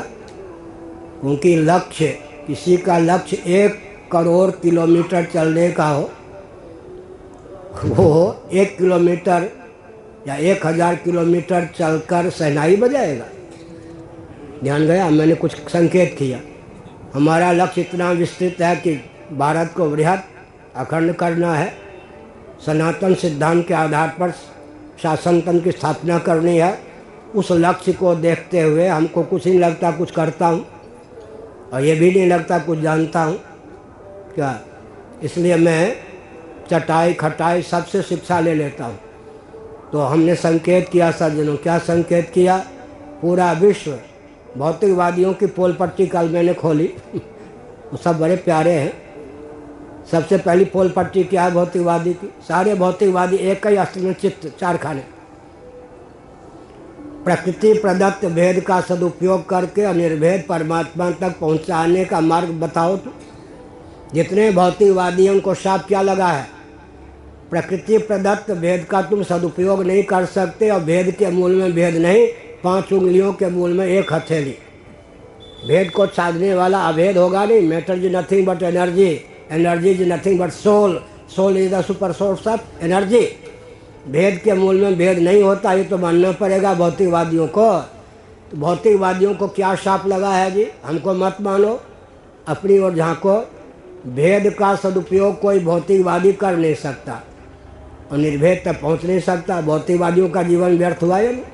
क्योंकि लक्ष्य, किसी का लक्ष्य 1 करोड़ किलोमीटर चलने का हो, वो 1 किलोमीटर या 1000 किलोमीटर चलकर शहनाई बजाएगा। ध्यान गया? मैंने कुछ संकेत किया। हमारा लक्ष्य इतना विस्तृत है कि भारत को बृहद अखंड करना है, सनातन सिद्धांत के आधार पर शासन तंत्र की स्थापना करनी है। उस लक्ष्य को देखते हुए हमको कुछ नहीं लगता कुछ करता हूँ, और ये भी नहीं लगता कुछ जानता हूँ। क्या? इसलिए मैं चटाई खटाई सबसे शिक्षा ले लेता हूँ। तो हमने संकेत किया सज्जनों, क्या संकेत किया? पूरा विश्व भौतिकवादियों की पोल पट्टी कल मैंने खोली। वो सब बड़े प्यारे हैं। सबसे पहली पोल पट्टी क्या है भौतिकवादी की? सारे भौतिकवादी एक ही अस्त्र में चित्त, 4 खाने। प्रकृति प्रदत्त भेद का सदुपयोग करके अनिर्भेद परमात्मा तक पहुंचाने का मार्ग बताओ। तो जितने भौतिकवादी हैं उनको साफ क्या लगा है? प्रकृति प्रदत्त भेद का तुम सदुपयोग नहीं कर सकते, और भेद के मूल में भेद नहीं, 5 उंगलियों के मूल में 1 हथेली। भेद को साधने वाला अभेद होगा नहीं। Matter is nothing but energy, energy is nothing but soul, soul is the super source of energy. भेद के मूल में भेद नहीं होता, ये तो मानना पड़ेगा भौतिकवादियों को। तो भौतिकवादियों को क्या शाप लगा है जी? हमको मत मानो, अपनी ओर झांको। भेद का सदुपयोग कोई भौतिकवादी कर नहीं सकता, और निर्भेद तक पहुँच नहीं सकता। भौतिकवादियों का जीवन व्यर्थ हुआ है।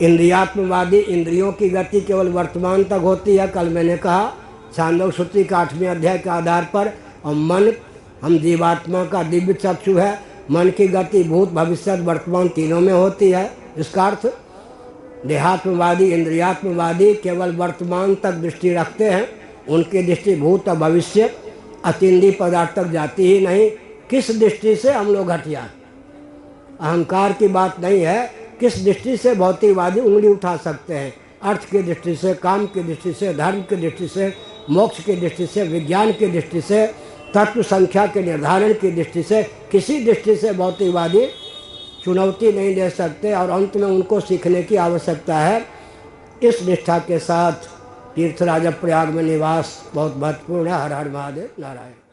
इंद्रियात्मवादी, इंद्रियों की गति केवल वर्तमान तक होती है। कल मैंने कहा छांदोग्य सूत्री का 8वें अध्याय के आधार पर। और मन, हम जीवात्मा का दिव्य चक्षु है। मन की गति भूत भविष्य वर्तमान तीनों में होती है। इसका अर्थ देहात्मवादी, इंद्रियात्मवादी केवल वर्तमान तक दृष्टि रखते हैं। उनकी दृष्टि भूत और भविष्य अतीन्द्रिय पदार्थ तक जाती ही नहीं। किस दृष्टि से हम लोग हटिया? अहंकार की बात नहीं है। किस दृष्टि से भौतिकवादी उंगली उठा सकते हैं? अर्थ की दृष्टि से, काम की दृष्टि से, धर्म की दृष्टि से, मोक्ष की दृष्टि से, विज्ञान की दृष्टि से, तत्व संख्या के निर्धारण की दृष्टि से, किसी दृष्टि से भौतिकवादी चुनौती नहीं दे सकते और अंत में उनको सीखने की आवश्यकता है। इस निष्ठा के साथ तीर्थराज प्रयाग में निवास बहुत महत्वपूर्ण है। हर हर महादेव, नारायण।